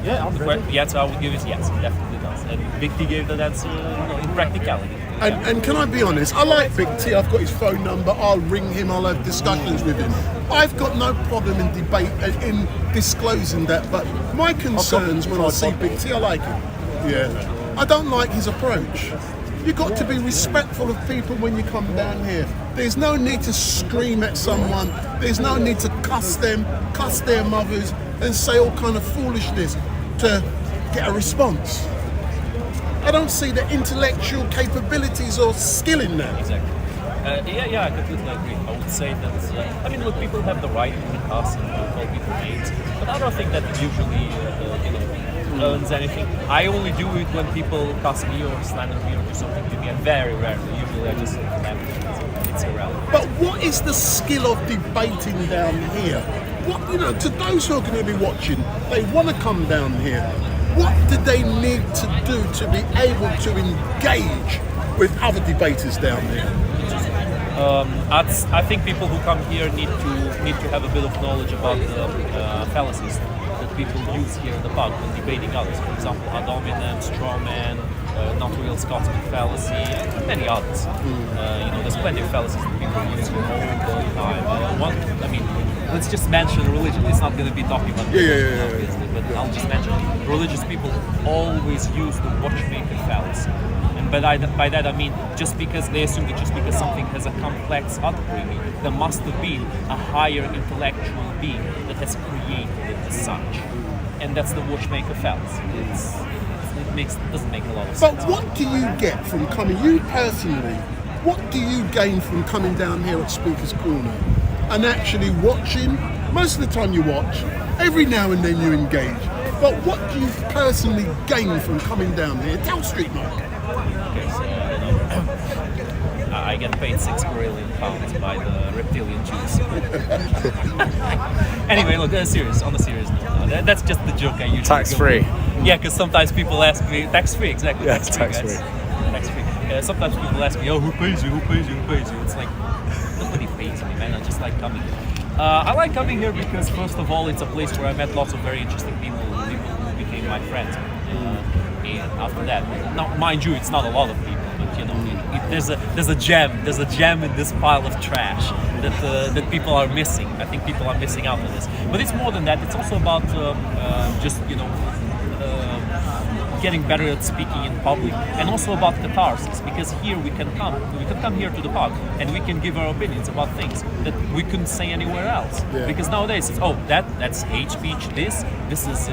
The answer I would give is yes, it definitely does. And Big T gave that answer in practicality. And can I be honest? I like Big T. I've got his phone number. I'll ring him. I'll have discussions with him. I've got no problem in debate in disclosing that. But my concerns when I see Big T, I like him. Yeah. I don't like his approach. You've got to be respectful of people when you come down here. There's no need to scream at someone. There's no need to cuss them, cuss their mothers, and say all kind of foolishness to get a response. I don't see the intellectual capabilities or skill in that. Exactly. I completely agree. I would say that, look, people have the right to cuss and call people names, but I don't think that usually, earns anything. I only do it when people cuss me or slander me or do something to me, and very rarely. Usually I just laugh. It's irrelevant. But what is the skill of debating down here? What, to those who are going to be watching, they want to come down here. What do they need to do to be able to engage with other debaters down there? I think people who come here need to have a bit of knowledge about the fallacies that people use here in the pub when debating others. For example, ad hominem, straw man, not real Scotsman fallacy, and many others. There's plenty of fallacies that people use here all the time. Let's just mention religion. It's not going to be talking about religion, obviously, but I'll just mention religious people always use the watchmaker fallacy. And by that I mean just because they assume that just because something has a complex upbringing, there must have been a higher intellectual being that has created it as such. And that's the watchmaker fallacy. It doesn't make a lot of sense. But what do you get from coming, you personally, what do you gain from coming down here at Speaker's Corner and actually watching? Most of the time you watch, every now and then you engage. But what do you personally gain from coming down here? Tell Street Market. Okay, so, I get paid £6 billion by the reptilian Jews. Anyway, look, on a serious note, that's just the joke I usually Tax free. Yeah, because sometimes people ask me, tax free, exactly. Yeah, tax free. tax-free. Sometimes people ask me, oh, who pays you? Who pays you? Who pays you? It's like, nobody pays me, man. I just like coming here. I like coming here because, first of all, it's a place where I met lots of very interesting people who became my friends. And after that, now, mind you, it's not a lot of people, but you know, there's a gem in this pile of trash that people are missing. I think people are missing out on this. But it's more than that. It's also about just, you know, getting better at speaking in public, and also about catharsis, because here we can come here to the pub and we can give our opinions about things that we couldn't say anywhere else. Because nowadays it's that's hate speech, this is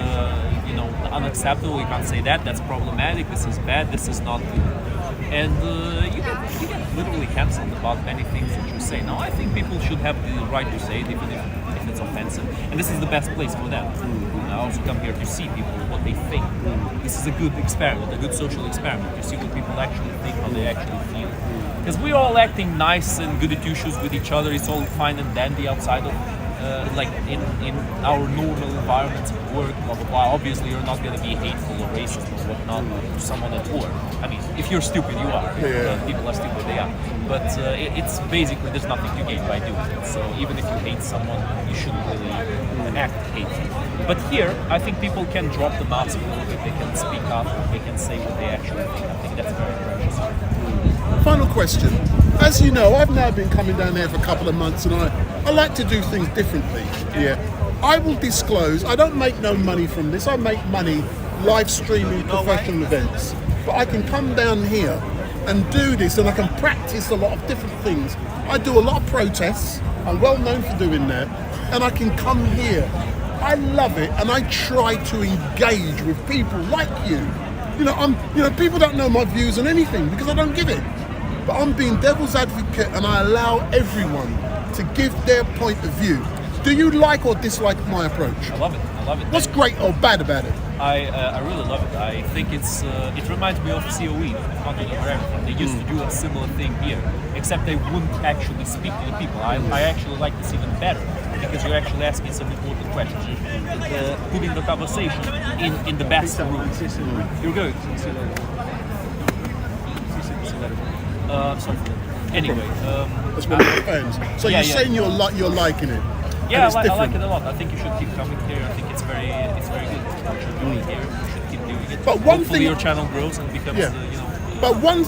you know, unacceptable, we can't say that, that's problematic, this is bad, this is not good. And you get literally cancelled about many things that you say. Now I think people should have the right to say it, even if it's offensive, and this is the best place for them. I also come here to see people, what they think. This is a good experiment, a good social experiment, to see what people actually think, how they actually feel. Because we're all acting nice and goody two-shoes with each other, it's all fine and dandy outside of, like in our normal environments of work, blah blah blah. Obviously you're not going to be hateful or racist or whatnot to someone at work. I mean, if you're stupid, you are. People are stupid, they are. But it's basically, there's nothing to gain by doing it. So even if you hate someone, you shouldn't really act hateful. But here, I think people can drop the mask a little bit, they can speak up, they can say what they actually think. I think that's very precious. Final question. As you know, I've now been coming down here for a couple of months, and I like to do things differently. Yeah. I will disclose, I don't make no money from this. I make money live streaming professional events. But I can come down here and do this, and I can practice a lot of different things. I do a lot of protests. I'm well known for doing that. And I can come here. I love it, and I try to engage with people like you. You know, people don't know my views on anything because I don't give it. But I'm being devil's advocate, and I allow everyone to give their point of view. Do you like or dislike my approach? I love it. I love it. What's great or bad about it? I really love it. I think it reminds me of COE, Content Over Everything. They used to do a similar thing here, except they wouldn't actually speak to the people. I actually like this even better, because you're actually asking some important questions, putting the conversation in the best room. You're good. Sorry for that. Anyway, that's one of my fans. So you're saying you're liking it? Yeah, I like it a lot. I think you should keep coming here. I think it's very good. What you're doing here, you should keep doing it. But one Hopefully thing, your channel grows and becomes, you know. But one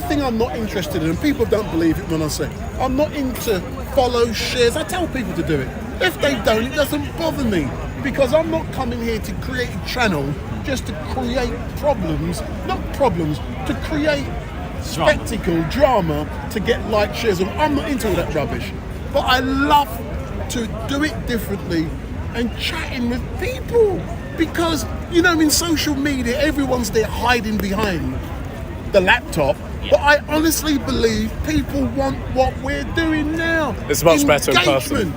thing I'm not interested in, and people don't believe it when I say, I'm not into follow, shares. I tell people to do it. If they don't, it doesn't bother me, because I'm not coming here to create a channel just to create problems, to create spectacle, drama, to get like, shares. I'm not into all that rubbish. But I love to do it differently and chatting with people, because, you know, in social media, everyone's there hiding behind the laptop. But I honestly believe people want what we're doing now. It's much better in person.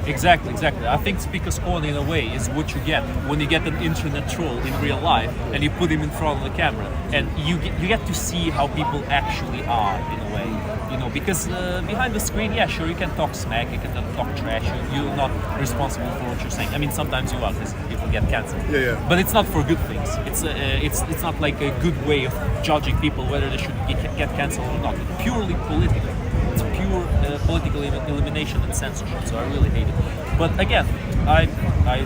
Exactly. I think Speaker's Corner, in a way, is what you get when you get an internet troll in real life and you put him in front of the camera, and you get to see how people actually are, in a way. You know, because behind the screen, yeah, sure, you can talk smack, you can talk trash, you're not responsible for what you're saying. I mean, sometimes you are, because people get cancelled. But it's not for good things. It's not like a good way of judging people whether they should get cancelled or not. It's purely political. It's pure political elimination and censorship. So I really hate it. But again, I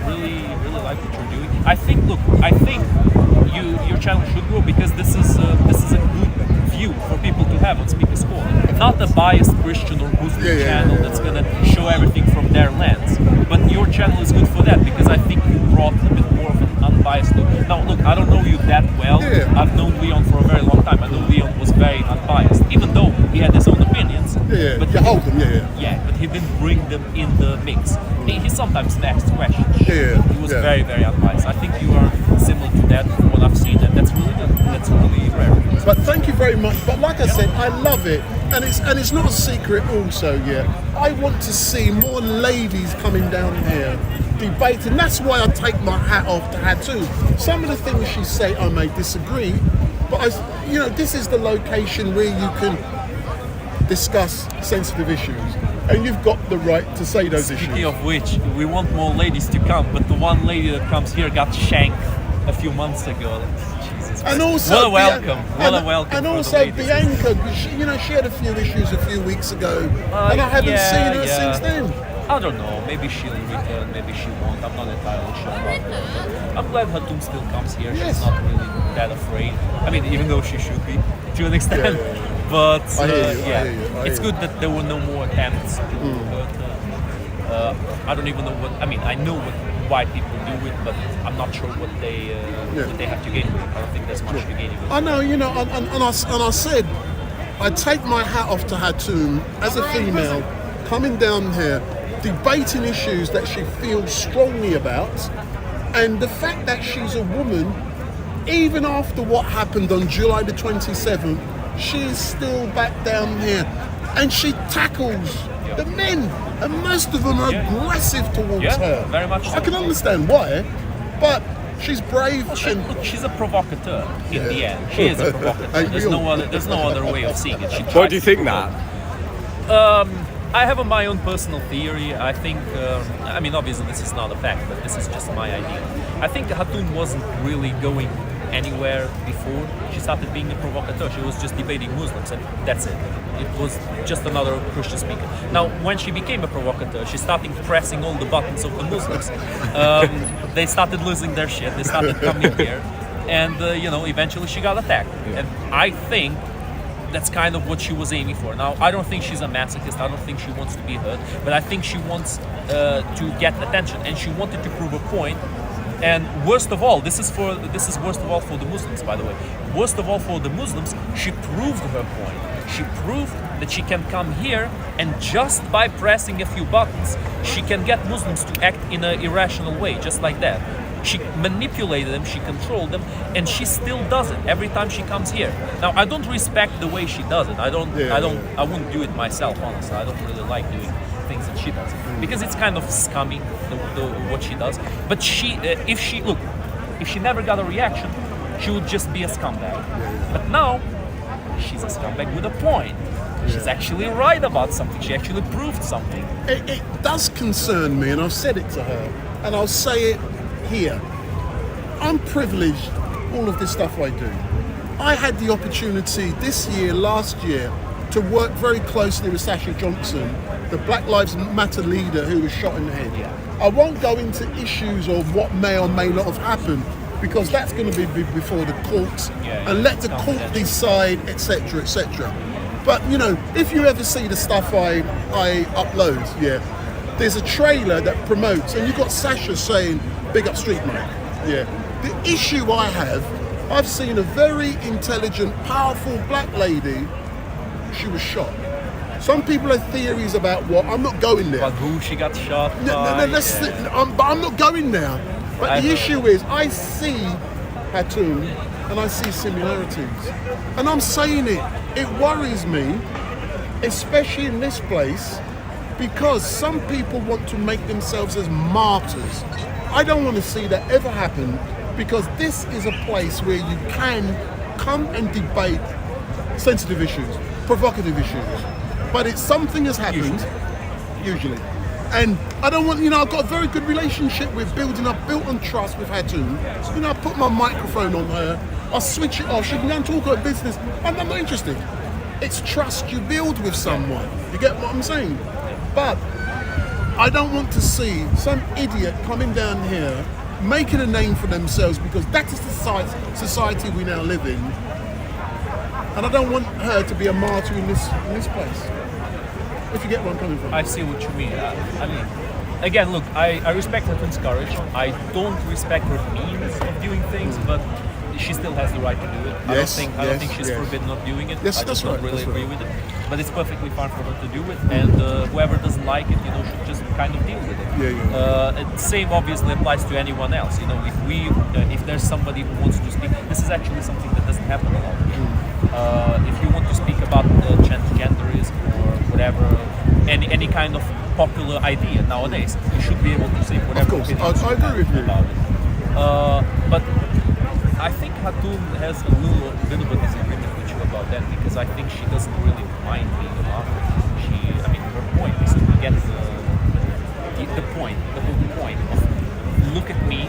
really like what you're doing. I think your channel should grow, because this is a good view for people to have on Speaker's Corner. Not a biased Christian or Muslim channel that's gonna show everything from their lens. But your channel is good for that, because I think you brought a bit more of an unbiased look. Now look, I don't know you that well. I've known Leon for a very long time. I know Leon was very unbiased, even though he had his own opinions. But you hold them, but he didn't bring them in the mix. He sometimes asked questions. He was very, very unbiased. I think you are similar to that from what I've seen, and that's really good. That's really rare. But thank you very much. But like I said, I love it, and it's not a secret also. I want to see more ladies coming down here debating. That's why I take my hat off to Hyde. Some of the things she say I may disagree, but this is the location where you can discuss sensitive issues, and you've got the right to say those issues. Speaking of which, we want more ladies to come, but the one lady that comes here got shanked a few months ago. Jesus And also, what a welcome! What a welcome! And for also the ladies. Bianca, because she had a few issues a few weeks ago, and I haven't seen her since then. I don't know. Maybe she'll return. Maybe she won't. I'm not entirely sure about her. I'm glad Hatum still comes here. Yes. She's not really that afraid. I mean, even though she should be to an extent. But I hear you. it's good that there were no more attempts to hurt her. I don't even know what. I mean, I know why people do it, but I'm not sure what they have to gain with it. I don't think there's much to gain with it. I know, and I said, I take my hat off to Hatum as a female, coming down here, debating issues that she feels strongly about, and the fact that she's a woman, even after what happened on July the 27th, she's still back down here, and she tackles the men, and most of them are aggressive towards her. Very much so. I can understand why, but she's brave. Look, she's a provocateur in the end. She is a provocateur. There's no other way of seeing it. Why do you think that? I have my own personal theory. I think, I mean, obviously this is not a fact, but this is just my idea. I think Hatum wasn't really going anywhere before she started being a provocateur. She was just debating Muslims, and that's it. It was just another Christian speaker. Now, when she became a provocateur, she started pressing all the buttons of the Muslims. They started losing their shit. They started coming here, and eventually she got attacked. And I think that's kind of what she was aiming for. Now, I don't think she's a masochist. I don't think she wants to be hurt, but I think she wants to get attention, and she wanted to prove a point. And worst of all, this is worst of all for the Muslims, by the way. Worst of all for the Muslims, she proved her point. She proved that she can come here, and just by pressing a few buttons, she can get Muslims to act in an irrational way, just like that. She manipulated them, she controlled them, and she still does it every time she comes here. Now, I don't respect the way she does it. I wouldn't do it myself, honestly. I don't really like doing things that she does because it's kind of scummy what she does. But if she never got a reaction, she would just be a scumbag. But now she's a scumbag with a point. She's actually right about something. She actually proved something. It does concern me, and I've said it to her, and I'll say it here. I'm privileged, all of this stuff I do. I had the opportunity last year, to work very closely with Sasha Johnson, the Black Lives Matter leader who was shot in the head. I won't go into issues of what may or may not have happened, because that's going to be before the courts, and let the court decide, etc., etc. But if you ever see the stuff I upload, there's a trailer that promotes, and you've got Sasha saying, "Big up Street Mate." The issue I've seen a very intelligent, powerful black lady. She was shot. Some people have theories about what. I'm not going there. But who she got shot by? But I'm not going there. But the issue is, I see Hatum and I see similarities. And I'm saying it worries me, especially in this place, because some people want to make themselves as martyrs. I don't want to see that ever happen, because this is a place where you can come and debate sensitive issues, provocative issues. But something has happened, usually. And I don't want, I've got a very good relationship with I've built on trust with Hatum. I put my microphone on her, I switch it off, she can go and talk her business. I'm not interested. It's trust you build with someone. You get what I'm saying? But I don't want to see some idiot coming down here, making a name for themselves, because that is the society we now live in. And I don't want her to be a martyr in this place. If you get where I'm coming from. I see what you mean. I mean, again, look, I respect Hatum's courage. I don't respect her means of doing things, but she still has the right to do it. I don't think she's forbidden of doing it. Yes, I just that's don't really right, agree with it. But it's perfectly fine for her to do it, and whoever doesn't like it, should just kind of deal with it. Same obviously applies to anyone else. If there's somebody who wants to speak, this is actually something that doesn't happen a lot. If you want to speak about transgenderism or whatever, any kind of popular idea nowadays, you should be able to say whatever opinions I agree with you about it. But I think Hatum has a little bit of a disagreement with you about that, because I think she doesn't really mind being a martyr. Her point is to get the whole point of, look at me,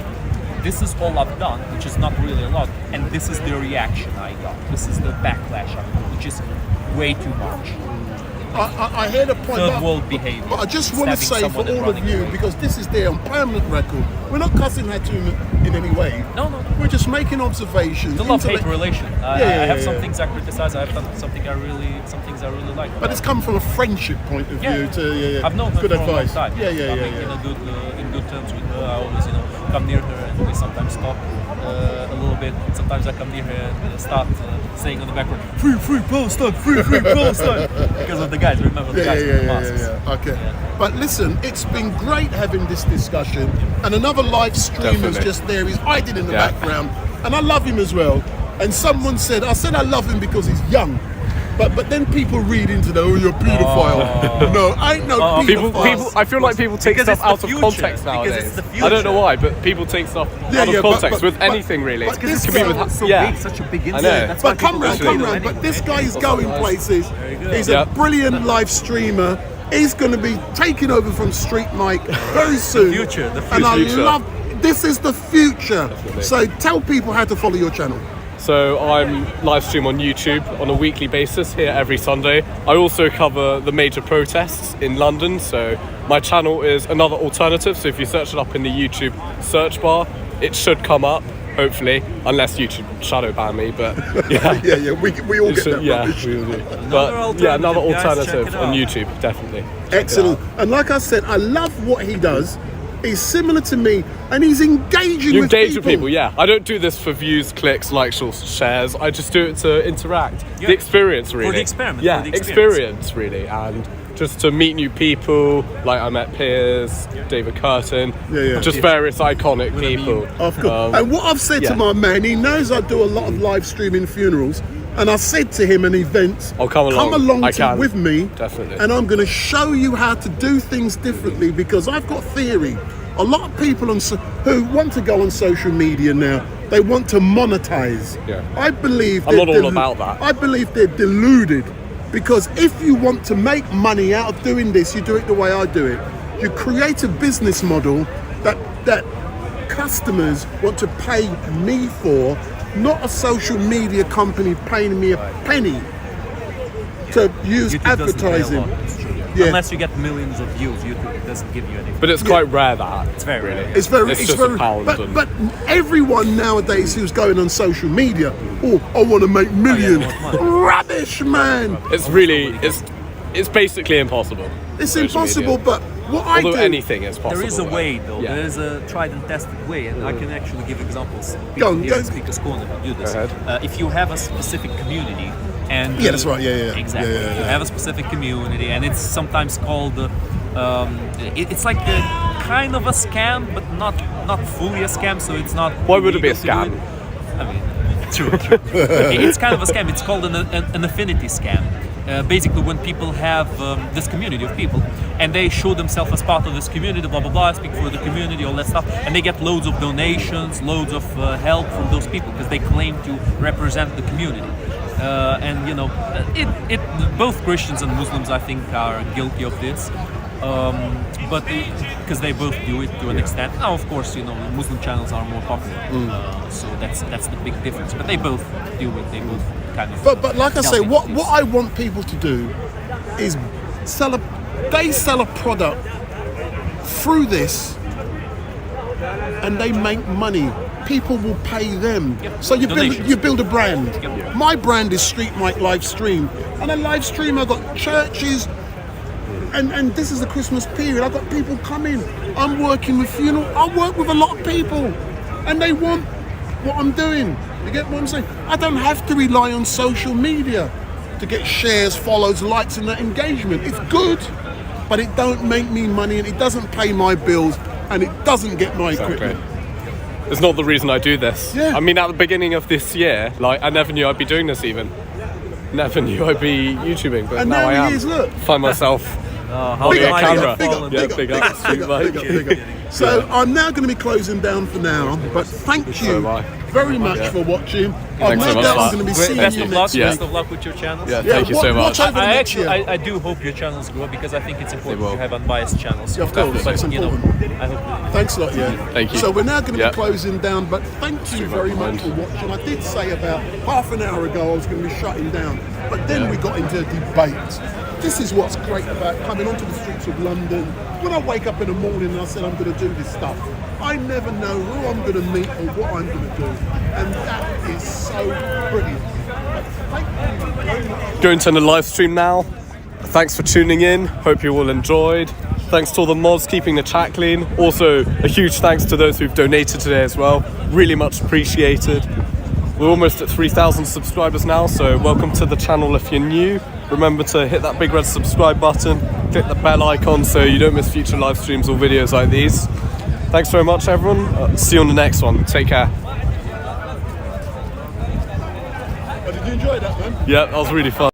this is all I've done, which is not really a lot, and this is the reaction I got. This is the backlash I got, which is way too much. I hear the point, Third world behavior. but I just want to Stabbing say for someone and all of running you, away. because this is there on permanent record, we're not cussing Hatum in any way. No. We're just making observations. The love-hate relation. I have some yeah. things I criticize. I have done some things I really like. But it's come from a friendship point of view. I've known her good for a advice. long time. Yeah. In good terms with her. I always, come near her and we sometimes talk a little bit. Sometimes I come near her and start saying on the background, free Palestine, free Palestine, because of the guys. Remember the guys with the masks. Okay. But listen, it's been great having this discussion, and another live streamer's Definitely. just there. He's hiding in the background, and I love him as well. And someone said, I said I love him because he's young. But then people read into the, you're a paedophile. No, I ain't no paedophile. People, I feel like people take Because stuff it's the out of future. context Because nowadays. it's the I don't know future. why, but people take stuff out of context with anything really. but this It could be guy- with, so yeah. big, such a big I incident. know. That's why But come people round, don't do come round. But this guy is going places. He's a Yep. brilliant live streamer. He's going to be taking over from Street Mike very soon. future, the And I future. love, this is the future. So tell people how to follow your channel. So I'm live stream on YouTube on a weekly basis here every Sunday. I also cover the major protests in London, so my channel is Another Alternative. So if you search it up in the YouTube search bar, it should come up, hopefully, unless YouTube shadow ban me, but yeah. we all It get should- that yeah, rubbish. we will do. But yeah, Another Alternative, guys, check Alternative it on out. YouTube, definitely. Check it Excellent. out. And like I said, I love what he does. He's similar to me, and he's engaging You with engage with people, yeah. I don't do this for views, clicks, likes, or shares. I just do it to interact. Yeah. The experience, really. For the experiment. Yeah, for the experience. really. And just to meet new people, like I met Piers, David Curtin, just various iconic people. Of course. And what I've said to my man, he knows I do a lot of live streaming funerals, and I said to him in events, I'll come along. I can. with me, Definitely. and I'm going to show you how to do things differently, because I've got theory. A lot of people who want to go on social media now, they want to monetize. Yeah. I believe I'm they're not all about that. I believe they're deluded, because if you want to make money out of doing this, you do it the way I do it. You create a business model that customers want to pay me for, not a social media company paying me a penny to use YouTube doesn't pay a advertising. lot, it's true. Yeah. Unless you get millions of views, YouTube doesn't give you anything. But it's quite rare that. It's very really. rare. It's very, It's just a pound. but everyone nowadays who's going on social media, I want to make millions. Rubbish, man. It's really, it's basically impossible. It's social impossible, media. but what I Although do, anything is possible. There is a way, though. Yeah. There is a tried and tested way, and I can actually give examples. Go People on, here go in on. Speaker's Corner who do this. Go ahead. If you have a specific community, and Yeah, that's right, yeah. exactly. Yeah. If you have a specific community, and it's sometimes called, it's like a kind of a scam, but not fully a scam. So it's not. Why would it be a illegal to do scam? it. I mean, true. It's kind of a scam. It's called an affinity scam. Basically, when people have this community of people and they show themselves as part of this community, blah blah blah, speak for the community, all that stuff, and they get loads of donations, loads of help from those people because they claim to represent the community. And both Christians and Muslims, I think, are guilty of this. But because they both do it to an extent. Now, of course, Muslim channels are more popular, so that's the big difference. But they both do it. They both kind of. But like I say, delve what into this. I want people to do is sell a product through this, and they make money. People will pay them. Yep. So you Donations. build a brand. Yep. My brand is Street Mike Live Stream, and a live stream. I've got churches. And this is the Christmas period. I've got people coming. I'm working with funeral. I work with a lot of people, and they want what I'm doing. You get what I'm saying? I don't have to rely on social media to get shares, follows, likes, and that engagement. It's good, but it don't make me money, and it doesn't pay my bills, and it doesn't get my equipment. It's not the reason I do this. Yeah. I mean, at the beginning of this year, I never knew I'd be doing this even. Never knew I'd be YouTubing, but And now now I he am. is, look. Find myself how Big am up, I big gonna up, big fall up, in big that? up, big up, big up. So I'm now going to be closing down for now, but thank you very much for watching. I've Thanks so no much, doubt I'm Pat. going to be seeing Best you of luck. next week. Best of luck with your channels. Yeah, thank you so much. Watch over the I next actually, year. I do hope your channels grow because I think it's important will. to have unbiased channels. Yeah, of course, But, it's you know, important. I hope. Thanks a lot, yeah. Thank you. So we're now going to Yeah. be closing down, but thank you very much for watching. I did say about half an hour ago I was going to be shutting down, but then we got into a debate. This is what's great about coming onto the streets of London. When I wake up in the morning and I said I'm going to do this stuff, I never know who I'm going to meet or what I'm going to do. And that is so brilliant. Thank you very much. Going to end the live stream now. Thanks for tuning in. Hope you all enjoyed. Thanks to all the mods keeping the chat clean. Also, a huge thanks to those who've donated today as well. Really much appreciated. We're almost at 3,000 subscribers now, so welcome to the channel if you're new. Remember to hit that big red subscribe button, click the bell icon so you don't miss future live streams or videos like these. Thanks very much, everyone. See you on the next one. Take care. Did you enjoy that, man? Yeah, that was really fun.